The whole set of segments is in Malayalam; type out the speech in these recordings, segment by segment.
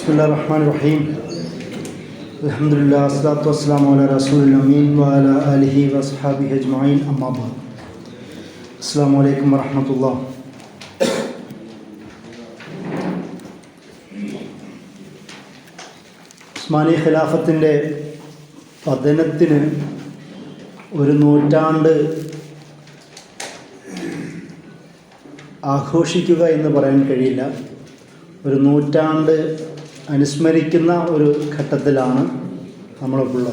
Bismillahirrahmanirrahim. Alhamdulillah, assalatu wassalamu ala rasulil amin wa ala alihi wa ashabihi ajma'in, amma ba'd. Assalamu alaikum wa rahmatullah. Usmani ഖിലാഫത്തിൻ്റെ പതനത്തിന് ഒരു നൂറ്റാണ്ട് ആഘോഷിക്കുക എന്ന് പറയാൻ കഴിയില്ല. ഒരു നൂറ്റാണ്ട് അനുസ്മരിക്കുന്ന ഒരു ഘട്ടത്തിലാണ് നമ്മളിപ്പോൾ.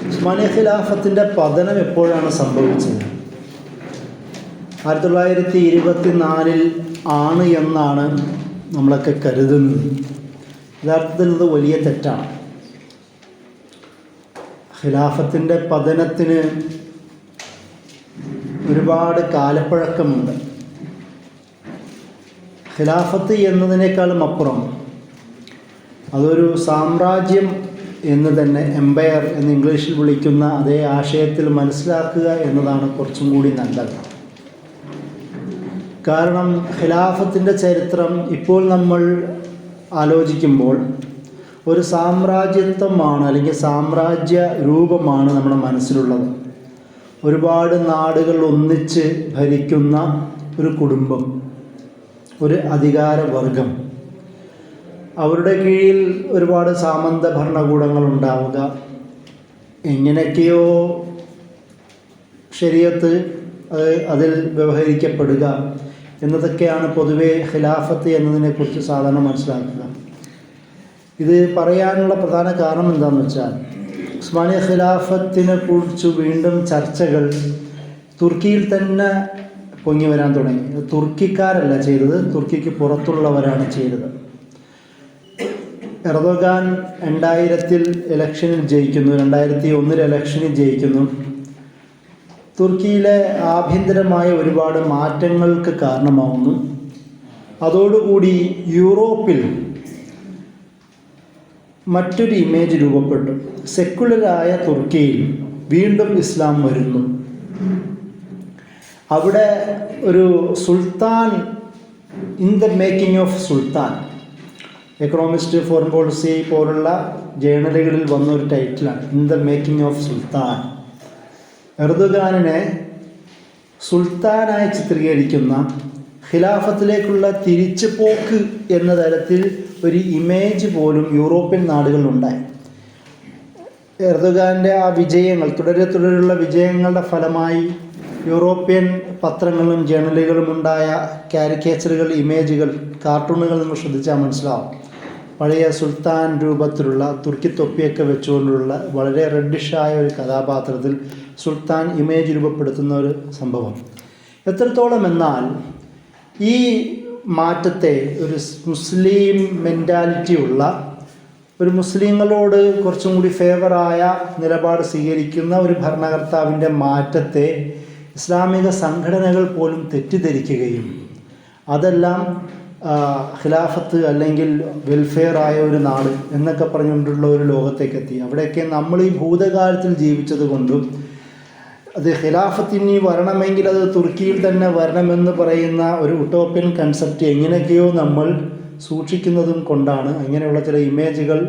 ഉസ്മാനി ഖിലാഫത്തിൻ്റെ പതനം എപ്പോഴാണ് സംഭവിച്ചത്? 1924 ആണ് എന്നാണ് നമ്മളൊക്കെ കരുതുന്നത്. യഥാർത്ഥത്തിൽ ഇത് വലിയ തെറ്റാണ്. ഖിലാഫത്തിൻ്റെ പതനത്തിന് ഒരുപാട് കാലപ്പഴക്കമുണ്ട്. ഖിലാഫത്ത് എന്നതിനേക്കാളും അപ്പുറം അതൊരു സാമ്രാജ്യം എന്ന് തന്നെ, എംപയർ എന്ന് ഇംഗ്ലീഷിൽ വിളിക്കുന്ന അതേ ആശയത്തിൽ മനസ്സിലാക്കുക എന്നതാണ് കുറച്ചും കൂടി നല്ലത്. കാരണം ഖിലാഫത്തിൻ്റെ ചരിത്രം ഇപ്പോൾ നമ്മൾ ആലോചിക്കുമ്പോൾ ഒരു സാമ്രാജ്യത്വമാണ്, അല്ലെങ്കിൽ സാമ്രാജ്യ രൂപമാണ് നമ്മുടെ മനസ്സിലുള്ളത്. ഒരുപാട് നാടുകൾ ഒന്നിച്ച് ഭരിക്കുന്ന ഒരു കുടുംബം, ഒരു അധികാരവർഗം, അവരുടെ കീഴിൽ ഒരുപാട് സാമന്ത ഭരണകൂടങ്ങൾ ഉണ്ടാവുക, എങ്ങനെയൊക്കെയോ ശരീഅത്ത് അതിൽ വ്യവഹരിക്കപ്പെടുക എന്നതൊക്കെയാണ് പൊതുവെ ഖിലാഫത്ത് എന്നതിനെക്കുറിച്ച് സാധാരണ മനസ്സിലാക്കുക. ഇത് പറയാനുള്ള പ്രധാന കാരണം എന്താണെന്ന് വെച്ചാൽ, ഉസ്മാനി ഖിലാഫത്തിനെ കുറിച്ച് വീണ്ടും ചർച്ചകൾ തുർക്കിയിൽ തന്നെ പൊങ്ങി വരാൻ തുടങ്ങി. തുർക്കിക്കാരല്ല ചെയ്തത്, തുർക്കിക്ക് പുറത്തുള്ളവരാണ് ചെയ്തത്. എർദോഗാൻ 2000 ഇലക്ഷനിൽ ജയിക്കുന്നു, 2001 ഇലക്ഷനിൽ ജയിക്കുന്നു. തുർക്കിയിലെ ആഭ്യന്തരമായ ഒരുപാട് മാറ്റങ്ങൾക്ക് കാരണമാവുന്നു. അതോടുകൂടി യൂറോപ്പിൽ മറ്റൊരു ഇമേജ് രൂപപ്പെട്ടു. സെക്കുലറായ തുർക്കിയിൽ വീണ്ടും ഇസ്ലാം വരുന്നു. അവിടെ ഒരു സുൽത്താൻ, in the making of Sultan, Economist, Foreign Policy പോലുള്ള ജേണലുകളിൽ വന്ന ഒരു ടൈറ്റിലാണ്, in the making of Sultan. എർദോഗാനിനെ സുൽത്താനായി ചിത്രീകരിക്കുന്ന, ഖിലാഫത്തിലേക്കുള്ള തിരിച്ചുപോക്ക് എന്ന തരത്തിൽ ഒരു ഇമേജ് പോലും യൂറോപ്യൻ നാടുകളിലുണ്ടായി. എർദോഗാൻ്റെ ആ വിജയങ്ങൾ, തുടരെയുള്ള വിജയങ്ങളുടെ ഫലമായി യൂറോപ്യൻ പത്രങ്ങളും ജേണലുകളും ഉണ്ടായ കാരിക്കേച്ചറുകൾ, ഇമേജുകൾ, കാർട്ടൂണുകൾ നിങ്ങൾ ശ്രദ്ധിച്ചാൽ മനസ്സിലാവും. പഴയ സുൽത്താൻ രൂപത്തിലുള്ള, തുർക്കി തൊപ്പിയൊക്കെ വെച്ചുകൊണ്ടുള്ള വളരെ റെഡിഷായ ഒരു കഥാപാത്രത്തിൽ സുൽത്താൻ ഇമേജ് രൂപപ്പെടുത്തുന്ന ഒരു സംഭവം. എത്രത്തോളം എന്നാൽ ഈ മാറ്റത്തെ ഒരു മുസ്ലിം മെൻറ്റാലിറ്റി ഉള്ള, ഒരു മുസ്ലിങ്ങളോട് കുറച്ചും കൂടി ഫേവറായ നിലപാട് സ്വീകരിക്കുന്ന ഒരു ഭരണകർത്താവിൻ്റെ മാറ്റത്തെ ഇസ്ലാമിക സംഘടനകൾ പോലും തെറ്റിദ്ധരിക്കുകയും അതെല്ലാം ഖിലാഫത്ത് അല്ലെങ്കിൽ വെൽഫെയർ ആയ ഒരു നാട് എന്നൊക്കെ പറഞ്ഞുകൊണ്ടുള്ള ഒരു ലോകത്തേക്ക് എത്തി. അവിടെയൊക്കെ നമ്മൾ ഈ ഭൂതകാലത്തിൽ ജീവിച്ചത് കൊണ്ടും അത് ഖിലാഫത്തിനി വരണമെങ്കിൽ അത് തുർക്കിയിൽ തന്നെ വരണമെന്ന് പറയുന്ന ഒരു ഉട്ടോപ്യൻ കൺസെപ്റ്റ് എങ്ങനെയൊക്കെയോ നമ്മൾ സൂക്ഷിക്കുന്നതും കൊണ്ടാണ് അങ്ങനെയുള്ള ചില ഇമേജുകൾ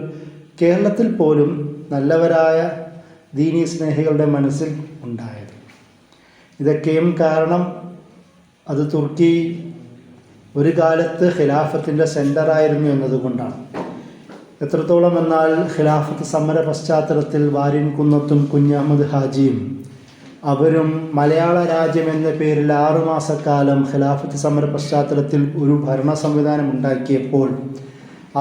കേരളത്തിൽ പോലും നല്ലവരായ ദീനീ സ്നേഹികളുടെ മനസ്സിൽ ഉണ്ടായത്. ഇതൊക്കെയും കാരണം അത് തുർക്കി ഒരു കാലത്ത് ഖിലാഫത്തിൻ്റെ സെൻ്ററായിരുന്നു എന്നതുകൊണ്ടാണ്. എത്രത്തോളം എന്നാൽ ഖിലാഫത്ത് സമര പശ്ചാത്തലത്തിൽ വാര്യൻ കുന്നത്തും കുഞ്ഞഹമ്മദ് ഹാജിയും അവരും മലയാള രാജ്യം എന്ന പേരിൽ 6 മാസക്കാലം ഖിലാഫത്ത് സമര പശ്ചാത്തലത്തിൽ ഒരു ഭരണ സംവിധാനം ഉണ്ടാക്കിയപ്പോൾ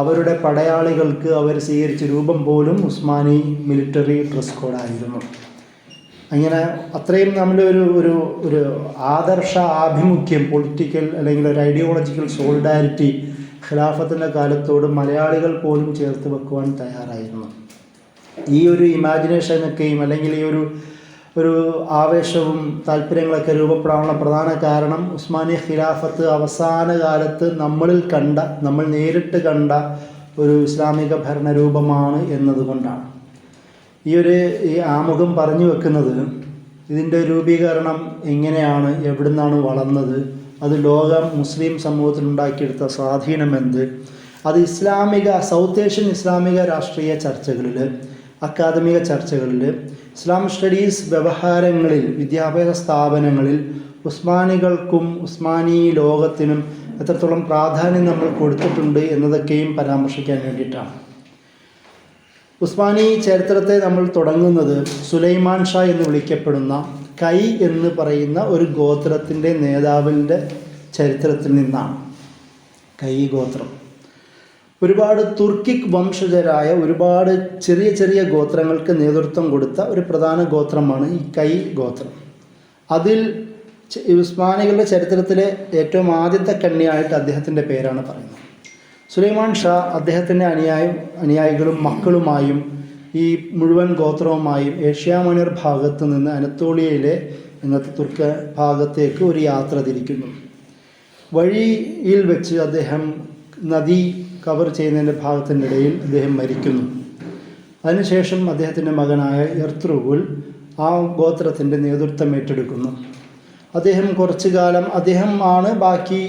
അവരുടെ പടയാളികൾക്ക് അവർ സ്വീകരിച്ച രൂപം പോലും ഉസ്മാനി മിലിറ്ററി ഡ്രസ് കോഡായിരുന്നു. അങ്ങനെ അത്രയും നമ്മുടെ ഒരു ആദർശ ആഭിമുഖ്യം, പൊളിറ്റിക്കൽ അല്ലെങ്കിൽ ഒരു ഐഡിയോളജിക്കൽ സോളിഡാരിറ്റി ഖിലാഫത്തിൻ്റെ കാലത്തോട് മലയാളികൾ പോലും ചേർത്ത് വെക്കുവാൻ തയ്യാറായിരുന്നു. ഈ ഒരു ഇമാജിനേഷനൊക്കെയും അല്ലെങ്കിൽ ഈ ഒരു ആവേശവും താല്പര്യങ്ങളൊക്കെ രൂപപ്പെടാനുള്ള പ്രധാന കാരണം ഉസ്മാനി ഖിലാഫത്ത് അവസാന കാലത്ത് നമ്മൾ നേരിട്ട് കണ്ട ഒരു ഇസ്ലാമിക ഭരണരൂപമാണ് എന്നതുകൊണ്ടാണ്. ഈ ആമുഖം പറഞ്ഞു വെക്കുന്നത് ഇതിൻ്റെ രൂപീകരണം എങ്ങനെയാണ്, എവിടുന്നാണ് വളർന്നത്, അത് മുസ്ലിം സമൂഹത്തിൽ ഉണ്ടാക്കിയെടുത്ത സ്വാധീനമെന്ത്, അത് സൗത്ത് ഏഷ്യൻ ഇസ്ലാമിക രാഷ്ട്രീയ ചർച്ചകളിൽ, അക്കാദമിക ചർച്ചകളിൽ, ഇസ്ലാമിക് സ്റ്റഡീസ് വ്യവഹാരങ്ങളിൽ, വിദ്യാഭ്യാസ സ്ഥാപനങ്ങളിൽ ഉസ്മാനികൾക്കും ഉസ്മാനി ലോകത്തിനും എത്രത്തോളം പ്രാധാന്യം നമ്മൾ കൊടുത്തിട്ടുണ്ട് എന്നതൊക്കെയും പരാമർശിക്കാൻ വേണ്ടിയിട്ടാണ്. ഉസ്മാനി ചരിത്രത്തെ നമ്മൾ തുടങ്ങുന്നത് സുലൈമാൻ ഷാ എന്ന് വിളിക്കപ്പെടുന്ന കൈ എന്ന് പറയുന്ന ഒരു ഗോത്രത്തിൻ്റെ നേതാവിൻ്റെ ചരിത്രത്തിൽ നിന്നാണ്. കൈ ഗോത്രം ഒരുപാട് തുർക്കിക് വംശജരായ ഒരുപാട് ചെറിയ ചെറിയ ഗോത്രങ്ങൾക്ക് നേതൃത്വം കൊടുത്ത ഒരു പ്രധാന ഗോത്രമാണ് ഈ കൈ ഗോത്രം. അതിൽ ഉസ്മാനികളുടെ ചരിത്രത്തിലെ ഏറ്റവും ആദ്യത്തെ കണ്ണിയായിട്ട് അദ്ദേഹത്തിൻ്റെ പേരാണ് പറയുന്നത്. സുലൈമാൻ ഷാ അദ്ദേഹത്തിൻ്റെ അനുയായികളും മക്കളുമായും ഈ മുഴുവൻ ഗോത്രവുമായും ഏഷ്യ മൈനർ ഭാഗത്ത് നിന്ന് അനത്തോളിയയിലെ ഇന്നത്തെ തുർക്ക് ഭാഗത്തേക്ക് ഒരു യാത്ര തിരിക്കുന്നു. വഴിയിൽ വെച്ച് അദ്ദേഹം നദി കവർ ചെയ്യുന്നതിൻ്റെ ഭാഗത്തിനിടയിൽ അദ്ദേഹം മരിക്കുന്നു. അതിനുശേഷം അദ്ദേഹത്തിൻ്റെ മകനായ എർത്തുറുഗുൽ ആ ഗോത്രത്തിൻ്റെ നേതൃത്വം ഏറ്റെടുക്കുന്നു. അദ്ദേഹം കുറച്ചു കാലം അദ്ദേഹമാണ് ബാക്കി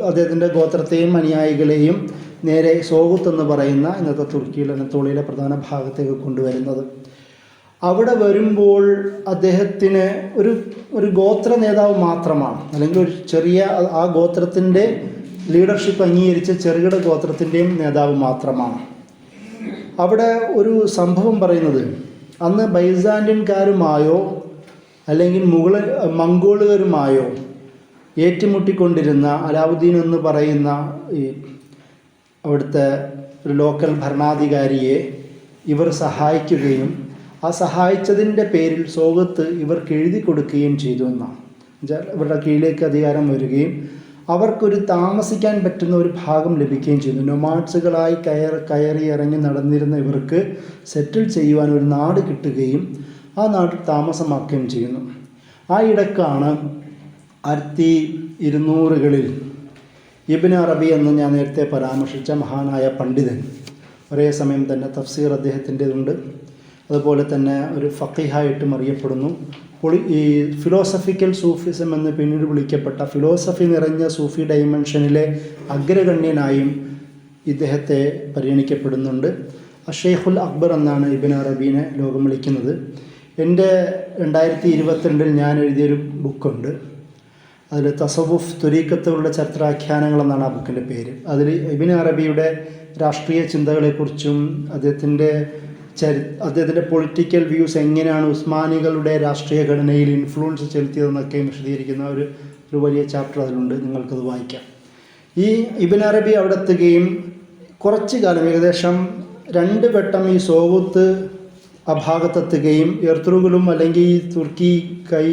അദ്ദേഹത്തിൻ്റെ ഗോത്രത്തെയും അനുയായികളെയും നേരെ സോഗുത്ത് എന്ന് പറയുന്ന ഇന്നത്തെ തുർക്കിയിലെ അനത്തോളിയിലെ പ്രധാന ഭാഗത്തേക്ക് കൊണ്ടുവരുന്നത്. അവിടെ വരുമ്പോൾ അദ്ദേഹത്തിന് ഒരു ഗോത്ര നേതാവ് മാത്രമാണ്, അല്ലെങ്കിൽ ഒരു ചെറിയ ആ ഗോത്രത്തിൻ്റെ ലീഡർഷിപ്പ് അംഗീകരിച്ച ചെറുകിട ഗോത്രത്തിൻ്റെയും നേതാവ് മാത്രമാണ്. അവിടെ ഒരു സംഭവം പറയുന്നത്, അന്ന് ബൈസാൻഡിയൻകാരുമായോ അല്ലെങ്കിൽ മംഗോളുകാരുമായോ ഏറ്റുമുട്ടിക്കൊണ്ടിരുന്ന അലാവുദ്ദീൻ എന്ന് പറയുന്ന ഈ അവിടുത്തെ ഒരു ലോക്കൽ ഭരണാധികാരിയെ ഇവർ സഹായിക്കുകയും ആ സഹായിച്ചതിൻ്റെ പേരിൽ സോഗത്ത് ഇവർക്ക് എഴുതി കൊടുക്കുകയും ചെയ്തു എന്നാണ്. ഇവരുടെ കീഴിലേക്ക് അധികാരം വരികയും അവർക്കൊരു താമസിക്കാൻ പറ്റുന്ന ഒരു ഭാഗം ലഭിക്കുകയും ചെയ്തു. നൊമാഡ്സുകളായി കയറി ഇറങ്ങി നടന്നിരുന്ന ഇവർക്ക് സെറ്റിൽ ചെയ്യുവാൻ ഒരു നാട് കിട്ടുകയും ആ നാട്ടിൽ താമസമാക്കുകയും ചെയ്യുന്നു. ആ ഇടക്കാണ് 1200-കളിൽ ഇബ്ൻ അറബി എന്ന് ഞാൻ നേരത്തെ പരാമർശിച്ച മഹാനായ പണ്ഡിതൻ, ഒരേ സമയം തന്നെ തഫ്സീർ അദ്ദേഹത്തിൻ്റെതുണ്ട്, അതുപോലെ തന്നെ ഒരു ഫഖീഹായിട്ടും അറിയപ്പെടുന്നു. ഈ ഫിലോസഫിക്കൽ സൂഫിസം എന്ന് പിന്നീട് വിളിക്കപ്പെട്ട ഫിലോസഫി നിറഞ്ഞ സൂഫി ഡൈമെൻഷനിലെ അഗ്രഗണ്യനായും ഇദ്ദേഹത്തെ പരിഗണിക്കപ്പെടുന്നുണ്ട്. അഷെയ്ഖുൽ അക്ബർ എന്നാണ് ഇബ്ൻ അറബീനെ ലോകം വിളിക്കുന്നത്. എൻ്റെ 2022 ഞാൻ എഴുതിയൊരു ബുക്കുണ്ട്. അതിൽ തസവുഫ് ത്വരീക്കത്തുകളുടെ ചരിത്രാഖ്യാനങ്ങൾ എന്നാണ് ആ ബുക്കിൻ്റെ പേര്. അതിൽ ഇബ്ൻ അറബിയുടെ രാഷ്ട്രീയ ചിന്തകളെക്കുറിച്ചും അദ്ദേഹത്തിൻ്റെ പൊളിറ്റിക്കൽ വ്യൂസ് എങ്ങനെയാണ് ഉസ്മാനികളുടെ രാഷ്ട്രീയ ഘടനയിൽ ഇൻഫ്ലുവൻസ് ചെലുത്തിയതെന്നൊക്കെ വിശദീകരിക്കുന്ന ഒരു വലിയ ചാപ്റ്റർ അതിലുണ്ട്. നിങ്ങൾക്കത് വായിക്കാം. ഈ ഇബ്ൻ അറബി അവിടെ എത്തുകയും കുറച്ച് കാലം, ഏകദേശം 2 വട്ടം ഈ സോഗുത്ത് ആ ഭാഗത്തെത്തുകയും എർത്തുറുഗുലും അല്ലെങ്കിൽ ഈ തുർക്കി കൈ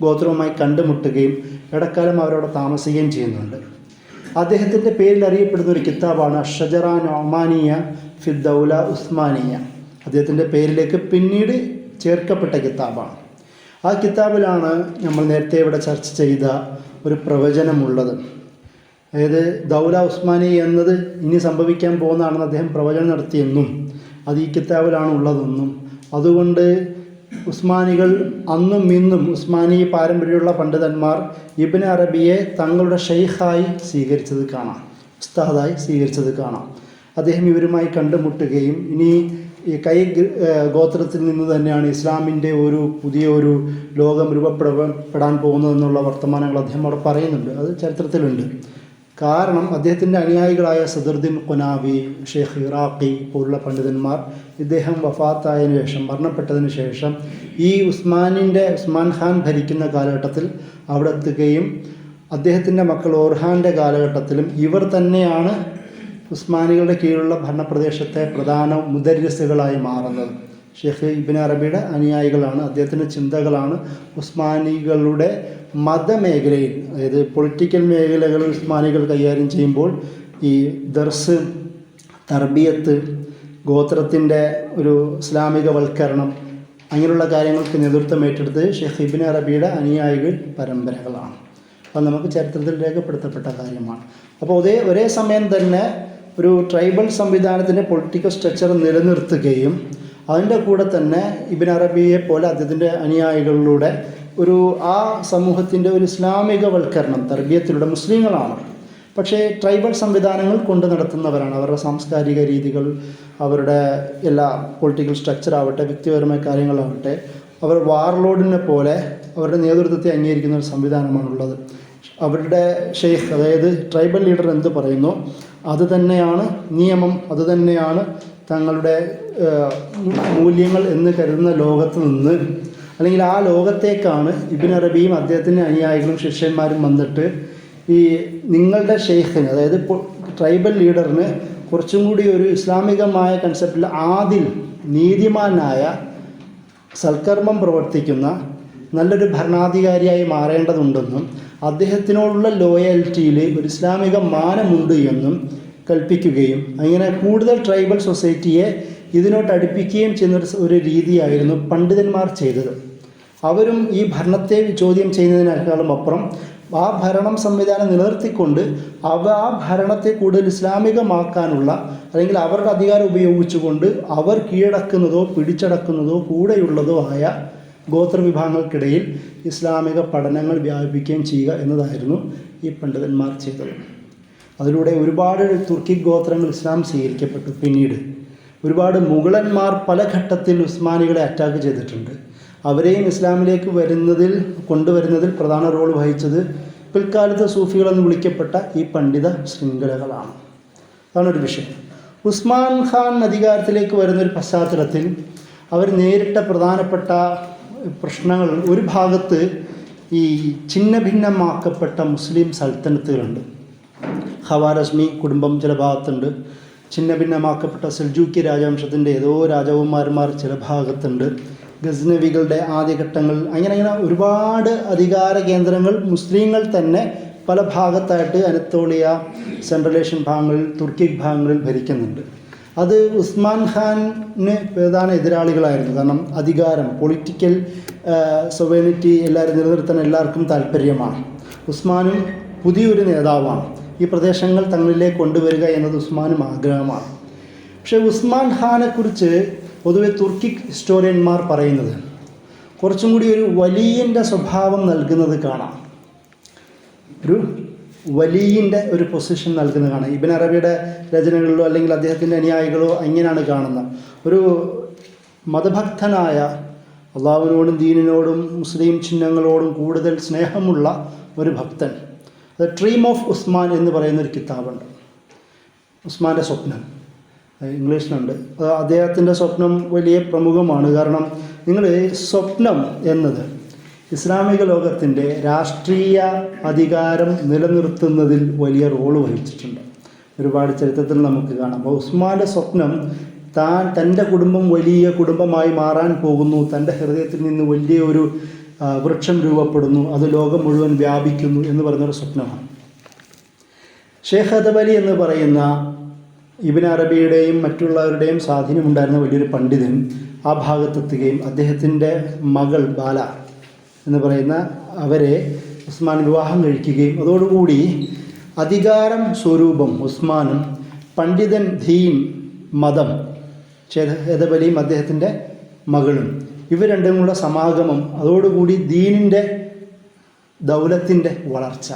ഗോത്രവുമായി കണ്ടുമുട്ടുകയും ഇടക്കാലം അവരവിടെ താമസിക്കുകയും ചെയ്യുന്നുണ്ട്. അദ്ദേഹത്തിൻ്റെ പേരിൽ അറിയപ്പെടുന്ന ഒരു കിതാബാണ് അഷ്ഷജറ നൊമാനിയ ഫി ദൗല ഉസ്മാനിയ. അദ്ദേഹത്തിൻ്റെ പേരിലേക്ക് പിന്നീട് ചേർക്കപ്പെട്ട കിതാബാണ്. ആ കിതാബിലാണ് നമ്മൾ നേരത്തെ ഇവിടെ ചർച്ച ചെയ്ത ഒരു പ്രവചനമുള്ളത്. അതായത് ദൗല ഉസ്മാനി എന്നത് ഇനി സംഭവിക്കാൻ പോകുന്നതാണെന്ന് അദ്ദേഹം പ്രവചനം നടത്തിയെന്നും അത് ഈ കിതാബിലാണ് ഉള്ളതെന്നും അതുകൊണ്ട് ഉസ്മാനികൾ അന്നും ഇന്നും ഉസ്മാനി പാരമ്പര്യമുള്ള പണ്ഡിതന്മാർ ഇബ്ൻ അറബിയെ തങ്ങളുടെ ഷെയ്ഖായി സ്വീകരിച്ചത് കാണാം, ഉസ്താദായി സ്വീകരിച്ചത് കാണാം. അദ്ദേഹം ഇവരുമായി കണ്ടുമുട്ടുകയും ഇനി ഈ കൈ ഗോത്രത്തിൽ നിന്ന് തന്നെയാണ് ഇസ്ലാമിൻ്റെ പുതിയ ലോകം രൂപപ്പെടാൻ പോകുന്നതെന്നുള്ള വർത്തമാനങ്ങൾ അദ്ദേഹം അവിടെ പറയുന്നുണ്ട്. അത് ചരിത്രത്തിലുണ്ട്. കാരണം അദ്ദേഹത്തിൻ്റെ അനുയായികളായ സദറുദ്ദീൻ ഖുനാവി, ഷെയ്ഖ് ഇറാഖി പോലുള്ള പണ്ഡിതന്മാർ ഇദ്ദേഹം വഫാത്തായതിനു ശേഷം, മരണപ്പെട്ടതിന് ശേഷം ഈ ഉസ്മാൻ ഖാൻ ഭരിക്കുന്ന കാലഘട്ടത്തിൽ അവിടെ എത്തുകയും അദ്ദേഹത്തിൻ്റെ മക്കൾ ഓർഹാൻ്റെ കാലഘട്ടത്തിലും ഇവർ തന്നെയാണ് ഉസ്മാനികളുടെ കീഴിലുള്ള ഭരണപ്രദേശത്തെ പ്രധാന മുദരിസുകളായി മാറുന്നത്. ഷെയ്ഖ് ഇബ്ൻ അറബിയുടെ അനുയായികളാണ്, അദ്ദേഹത്തിൻ്റെ ചിന്തകളാണ് ഉസ്മാനികളുടെ മതമേഖലയിൽ, അതായത് പൊളിറ്റിക്കൽ മേഖലകൾ ഉസ്മാനികൾ കൈകാര്യം ചെയ്യുമ്പോൾ ഈ ദർസ്, തർബിയത്ത്, ഗോത്രത്തിൻ്റെ ഒരു ഇസ്ലാമികവൽക്കരണം, അങ്ങനെയുള്ള കാര്യങ്ങൾക്ക് നേതൃത്വം ഏറ്റെടുത്ത് ഷെയ്ഖ് ഇബ്ൻ അറബിയുടെ അനുയായികൾ പരമ്പരകളാണ്. അത് നമുക്ക് ചരിത്രത്തിൽ രേഖപ്പെടുത്തപ്പെട്ട കാര്യമാണ്. അപ്പോൾ ഒരേ സമയം തന്നെ ഒരു ട്രൈബൽ സംവിധാനത്തിൻ്റെ പൊളിറ്റിക്കൽ സ്ട്രക്ചർ നിലനിർത്തുകയും അതിൻ്റെ കൂടെ തന്നെ ഇബ്ൻ അറബിയെ പോലെ അദ്ദേഹത്തിൻ്റെ അനുയായികളിലൂടെ ഒരു ആ സമൂഹത്തിൻ്റെ ഒരു ഇസ്ലാമികവൽക്കരണം തർബീയത്തിലൂടെ മുസ്ലിങ്ങളാണ്, പക്ഷേ ട്രൈബൽ സംവിധാനങ്ങൾ കൊണ്ട് നടത്തുന്നവരാണ്. അവരുടെ സാംസ്കാരിക രീതികൾ, അവരുടെ എല്ലാ പൊളിറ്റിക്കൽ സ്ട്രക്ചർ ആവട്ടെ, വ്യക്തിപരമായ കാര്യങ്ങളാവട്ടെ, അവർ വാർലോഡിനെ പോലെ അവരുടെ നേതൃത്വത്തെ അംഗീകരിക്കുന്ന ഒരു സംവിധാനമാണുള്ളത്. അവരുടെ ഷെയ്ഖ്, അതായത് ട്രൈബൽ ലീഡർ എന്ത് പറയുന്നു അത് തന്നെയാണ് നിയമം, അത് തന്നെയാണ് തങ്ങളുടെ മൂല്യങ്ങൾ എന്ന് കരുതുന്ന ലോകത്ത് നിന്ന്, അല്ലെങ്കിൽ ആ ലോകത്തേക്കാണ് ഇബ്നു അറബിയും അദ്ദേഹത്തിൻ്റെ അനുയായികളും ശിഷ്യന്മാരും വന്നിട്ട് ഈ നിങ്ങളുടെ ഷെയ്ഖിന്, അതായത് ട്രൈബൽ ലീഡറിന് കുറച്ചും കൂടി ഒരു ഇസ്ലാമികമായ കൺസെപ്റ്റിൽ ആദിൽ, നീതിമാനായ, സൽക്കർമ്മം പ്രവർത്തിക്കുന്ന നല്ലൊരു ഭരണാധികാരിയായി മാറേണ്ടതുണ്ടെന്നും അദ്ദേഹത്തിനോടുള്ള ലോയാലിറ്റിയിൽ ഒരു ഇസ്ലാമിക മാനമുണ്ട് എന്നും കൽപ്പിക്കുകയും അങ്ങനെ കൂടുതൽ ട്രൈബൽ സൊസൈറ്റിയെ ഇതിനോട്ട് അടുപ്പിക്കുകയും ചെയ്യുന്ന ഒരു രീതിയായിരുന്നു പണ്ഡിതന്മാർ ചെയ്തത്. അവരും ഈ ഭരണത്തെ ചോദ്യം ചെയ്യുന്നതിനേക്കാളും അപ്പുറം ആ ഭരണം സംവിധാനം നിലനിർത്തിക്കൊണ്ട് ആ ഭരണത്തെ കൂടുതൽ ഇസ്ലാമികമാക്കാനുള്ള, അല്ലെങ്കിൽ അവരുടെ അധികാരം ഉപയോഗിച്ചുകൊണ്ട് അവർ കീഴടക്കുന്നതോ പിടിച്ചടക്കുന്നതോ കൂടെയുള്ളതോ ആയ ഗോത്രവിഭാഗങ്ങൾക്കിടയിൽ ഇസ്ലാമിക പഠനങ്ങൾ വ്യാപിപ്പിക്കുകയും ചെയ്യുക എന്നതായിരുന്നു ഈ പണ്ഡിതന്മാർ ചെയ്തത്. അതിലൂടെ ഒരുപാട് തുർക്കി ഗോത്രങ്ങൾ ഇസ്ലാം സ്വീകരിക്കപ്പെട്ടു. പിന്നീട് ഒരുപാട് മുഗളന്മാർ പല ഘട്ടത്തിൽ ഉസ്മാനികളെ അറ്റാക്ക് ചെയ്തിട്ടുണ്ട്. അവരെയും ഇസ്ലാമിലേക്ക് കൊണ്ടുവരുന്നതിൽ പ്രധാന റോൾ വഹിച്ചത് പിൽക്കാലത്ത് സൂഫികളെന്ന് വിളിക്കപ്പെട്ട ഈ പണ്ഡിത ശൃംഖലകളാണ്. അതാണൊരു വിഷയം. ഉസ്മാൻ ഖാൻ അധികാരത്തിലേക്ക് വരുന്നൊരു പശ്ചാത്തലത്തിൽ അവർ നേരിട്ട പ്രധാനപ്പെട്ട പ്രശ്നങ്ങൾ, ഒരു ഭാഗത്ത് ഈ ഛിന്ന ഭിന്നമാക്കപ്പെട്ട മുസ്ലിം സൽത്തനത്തുകളുണ്ട്. ഖവാരസ്മി കുടുംബം ചില ഭാഗത്തുണ്ട്, ഛിന്ന ഭിന്നമാക്കപ്പെട്ട സെൽജൂക്കി രാജവംശത്തിൻ്റെ ഏതോ രാജകുമാരന്മാർ ചില ഭാഗത്തുണ്ട്, ഗസ്നവികളുടെ ആദ്യഘട്ടങ്ങൾ, അങ്ങനെ ഒരുപാട് അധികാര കേന്ദ്രങ്ങൾ മുസ്ലിങ്ങൾ തന്നെ പല ഭാഗത്തായിട്ട് അനത്തോളിയ, സെൻട്രൽ ഏഷ്യൻ ഭാഗങ്ങളിൽ, തുർക്കി ഭാഗങ്ങളിൽ ഭരിക്കുന്നുണ്ട്. അത് ഉസ്മാൻ ഖാന് പ്രധാന എതിരാളികളായിരുന്നു. കാരണം അധികാരം, പൊളിറ്റിക്കൽ സൊവേനിറ്റി എല്ലാവരും നിലനിർത്താൻ എല്ലാവർക്കും താല്പര്യമാണ്. ഉസ്മാനും പുതിയൊരു നേതാവാണ്. ഈ പ്രദേശങ്ങൾ തങ്ങളിലേക്ക് കൊണ്ടുവരിക എന്നത് ഉസ്മാനും ആഗ്രഹമാണ്. പക്ഷേ ഉസ്മാൻ ഖാനെക്കുറിച്ച് പൊതുവെ തുർക്കി ഹിസ്റ്റോറിയന്മാർ പറയുന്നത് കുറച്ചും കൂടി ഒരു വലിയൻ്റെ സ്വഭാവം നൽകുന്നത് കാണാം. ഒരു വലിയൻ്റെ ഒരു പൊസിഷൻ നൽകുന്നത് കാണാം. ഇബ്നു അറബിയുടെ രചനകളിലോ അല്ലെങ്കിൽ അദ്ദേഹത്തിൻ്റെ അനുയായികളോ അങ്ങനെയാണ് കാണുന്നത്. ഒരു മതഭക്തനായ, അള്ളാഹുവിനോടും ദീനിനോടും മുസ്ലിം ചിഹ്നങ്ങളോടും കൂടുതൽ സ്നേഹമുള്ള ഒരു ഭക്തൻ. ദ ഡ്രീം ഓഫ് ഉസ്മാൻ എന്ന് പറയുന്നൊരു കിതാബുണ്ട്. ഉസ്മാൻ്റെ സ്വപ്നം ഇംഗ്ലീഷിലുണ്ട്. അദ്ദേഹത്തിൻ്റെ സ്വപ്നം വലിയ പ്രമുഖമാണ്. കാരണം നിങ്ങൾ സ്വപ്നം എന്നത് ഇസ്ലാമിക ലോകത്തിൻ്റെ രാഷ്ട്രീയ അധികാരം നിലനിർത്തുന്നതിൽ വലിയ റോള് വഹിച്ചിട്ടുണ്ട്. ഒരുപാട് ചരിത്രത്തിൽ നമുക്ക് കാണാം. അപ്പോൾ ഉസ്മാൻ്റെ സ്വപ്നം തൻ്റെ കുടുംബം വലിയ കുടുംബമായി മാറാൻ പോകുന്നു, തൻ്റെ ഹൃദയത്തിൽ നിന്ന് വലിയ ഒരു വൃക്ഷം രൂപപ്പെടുന്നു, അത് ലോകം മുഴുവൻ വ്യാപിക്കുന്നു എന്ന് പറയുന്നൊരു സ്വപ്നമാണ്. ഷെയ്ഖ് അദബലി എന്ന് പറയുന്ന ഇബ്നു അറബിയുടെയും മറ്റുള്ളവരുടെയും സ്വാധീനമുണ്ടായിരുന്ന വലിയൊരു പണ്ഡിതൻ ആ ഭാഗത്തെത്തുകയും അദ്ദേഹത്തിൻ്റെ മകൾ ബാല എന്ന് പറയുന്ന അവരെ ഉസ്മാൻ വിവാഹം കഴിക്കുകയും അതോടുകൂടി അധികാരം സ്വരൂപം ഉസ്മാനും പണ്ഡിതൻ ദീൻ മതം ഹദബലിയും അദ്ദേഹത്തിൻ്റെ മകളും ഇവർ രണ്ടും കൂടെ സമാഗമം, അതോടുകൂടി ദീനിൻ്റെ ദൗലത്തിൻ്റെ വളർച്ച.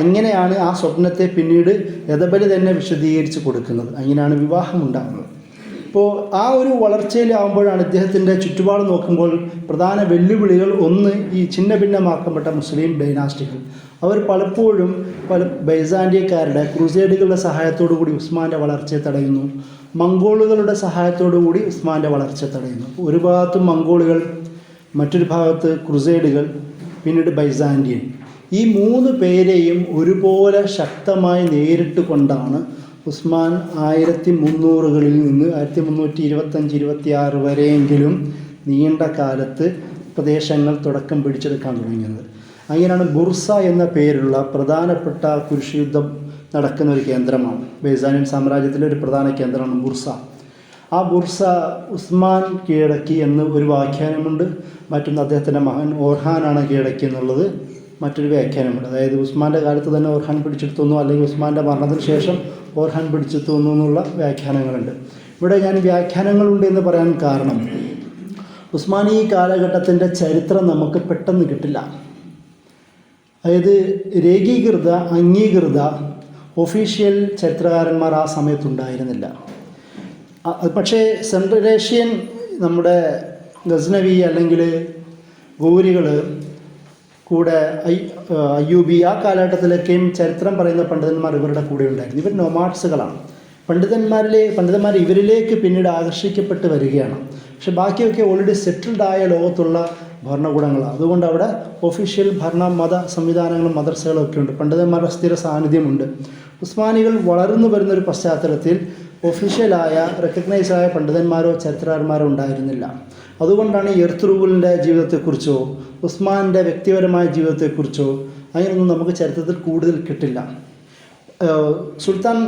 എങ്ങനെയാണ് ആ സ്വപ്നത്തെ പിന്നീട് ഹദബലി തന്നെ വിശദീകരിച്ച് കൊടുക്കുന്നത്. അങ്ങനെയാണ് വിവാഹം ഉണ്ടാകുന്നത്. അപ്പോൾ ആ ഒരു വളർച്ചയിലാവുമ്പോഴാണ് ഇദ്ദേഹത്തിൻ്റെ ചുറ്റുപാട് നോക്കുമ്പോൾ പ്രധാന വെല്ലുവിളികൾ ഒന്ന് ഈ ഛിന്ന ഭിന്നമാക്കപ്പെട്ട മുസ്ലിം ഡൈനാസ്റ്റികൾ. അവർ പലപ്പോഴും ബൈസാൻഡിയക്കാരുടെ ക്രൂസേഡുകളുടെ സഹായത്തോടു കൂടി ഉസ്മാൻ്റെ വളർച്ചയെ തടയുന്നു, മംഗോളുകളുടെ സഹായത്തോടു കൂടി ഉസ്മാൻ്റെ വളർച്ചയെ തടയുന്നു. ഒരു ഭാഗത്ത് മംഗോളുകൾ, മറ്റൊരു ഭാഗത്ത് ക്രൂസേഡുകൾ, പിന്നീട് ബൈസാൻഡിയൻ. ഈ മൂന്ന് പേരെയും ഒരുപോലെ ശക്തമായി നേരിട്ട് കൊണ്ടാണ് ഉസ്മാൻ 1300-കളിൽ നിന്ന് 1325-26 വരെയെങ്കിലും നീണ്ട കാലത്ത് പ്രദേശങ്ങൾ തുടക്കം പിടിച്ചെടുക്കാൻ തുടങ്ങിയത്. അങ്ങനെയാണ് ബുർസ എന്ന പേരുള്ള പ്രധാനപ്പെട്ട കുരിശുയുദ്ധം നടക്കുന്ന ഒരു കേന്ദ്രമാണ്. ബൈസാനിയൻ സാമ്രാജ്യത്തിലെ ഒരു പ്രധാന കേന്ദ്രമാണ് ബുർസ. ആ ബുർസ ഉസ്മാൻ കീഴടക്കി എന്ന് ഒരു വ്യാഖ്യാനമുണ്ട്. മറ്റൊന്ന് അദ്ദേഹത്തിൻ്റെ മകൻ ഓർഹാനാണ് കീഴടക്കി എന്നുള്ളത് മറ്റൊരു വ്യാഖ്യാനമുണ്ട്. അതായത് ഉസ്മാൻ്റെ കാലത്ത് തന്നെ ഓർഹാൻ പിടിച്ചെടുത്തുന്നു, അല്ലെങ്കിൽ ഉസ്മാൻ്റെ മരണത്തിന് ശേഷം ഓർഹാൻ പിടിച്ചെത്തുന്നു എന്നുള്ള വ്യാഖ്യാനങ്ങളുണ്ട്. ഇവിടെ ഞാൻ വ്യാഖ്യാനങ്ങളുണ്ട് എന്ന് പറയാൻ കാരണം ഉസ്മാനി കാലഘട്ടത്തിൻ്റെ ചരിത്രം നമുക്ക് പെട്ടെന്ന് കിട്ടില്ല. അതായത് രേഖീകൃത അംഗീകൃത ഒഫീഷ്യൽ ചരിത്രകാരന്മാർ ആ സമയത്തുണ്ടായിരുന്നില്ല. പക്ഷേ സെൻട്രൽ ഏഷ്യൻ നമ്മുടെ ഗസ്നവി അല്ലെങ്കിൽ ഗൗരികൾ കൂടെ അയ്യൂബി ആ കാലഘട്ടത്തിലൊക്കെയും ചരിത്രം പറയുന്ന പണ്ഡിതന്മാർ ഇവരുടെ കൂടെ ഉണ്ടായിരുന്നു. ഇവർ നൊമാഡ്സുകളാണ്. പണ്ഡിതന്മാർ ഇവരിലേക്ക് പിന്നീട് ആകർഷിക്കപ്പെട്ട് വരികയാണ്. പക്ഷെ ബാക്കിയൊക്കെ ഓൾറെഡി സെറ്റിൽഡ് ആയ ലോകത്തുള്ള ഭരണകൂടങ്ങളാണ്. അതുകൊണ്ട് അവിടെ ഒഫീഷ്യൽ മത സംവിധാനങ്ങളും മദർസകളും ഒക്കെ ഉണ്ട്. പണ്ഡിതന്മാരുടെ സ്ഥിര സാന്നിധ്യമുണ്ട്. ഉസ്മാനികൾ വളർന്നു വരുന്നൊരു പശ്ചാത്തലത്തിൽ ഒഫീഷ്യലായ റെക്കഗ്നൈസ്ഡായ പണ്ഡിതന്മാരോ ചരിത്രകാരന്മാരോ ഉണ്ടായിരുന്നില്ല. അതുകൊണ്ടാണ് എർത്തുറുവിൻ്റെ ജീവിതത്തെക്കുറിച്ചോ ഉസ്മാൻ്റെ വ്യക്തിപരമായ ജീവിതത്തെക്കുറിച്ചോ അങ്ങനെയൊന്നും നമുക്ക് ചരിത്രത്തിൽ കൂടുതൽ കിട്ടില്ല. സുൽത്താൻ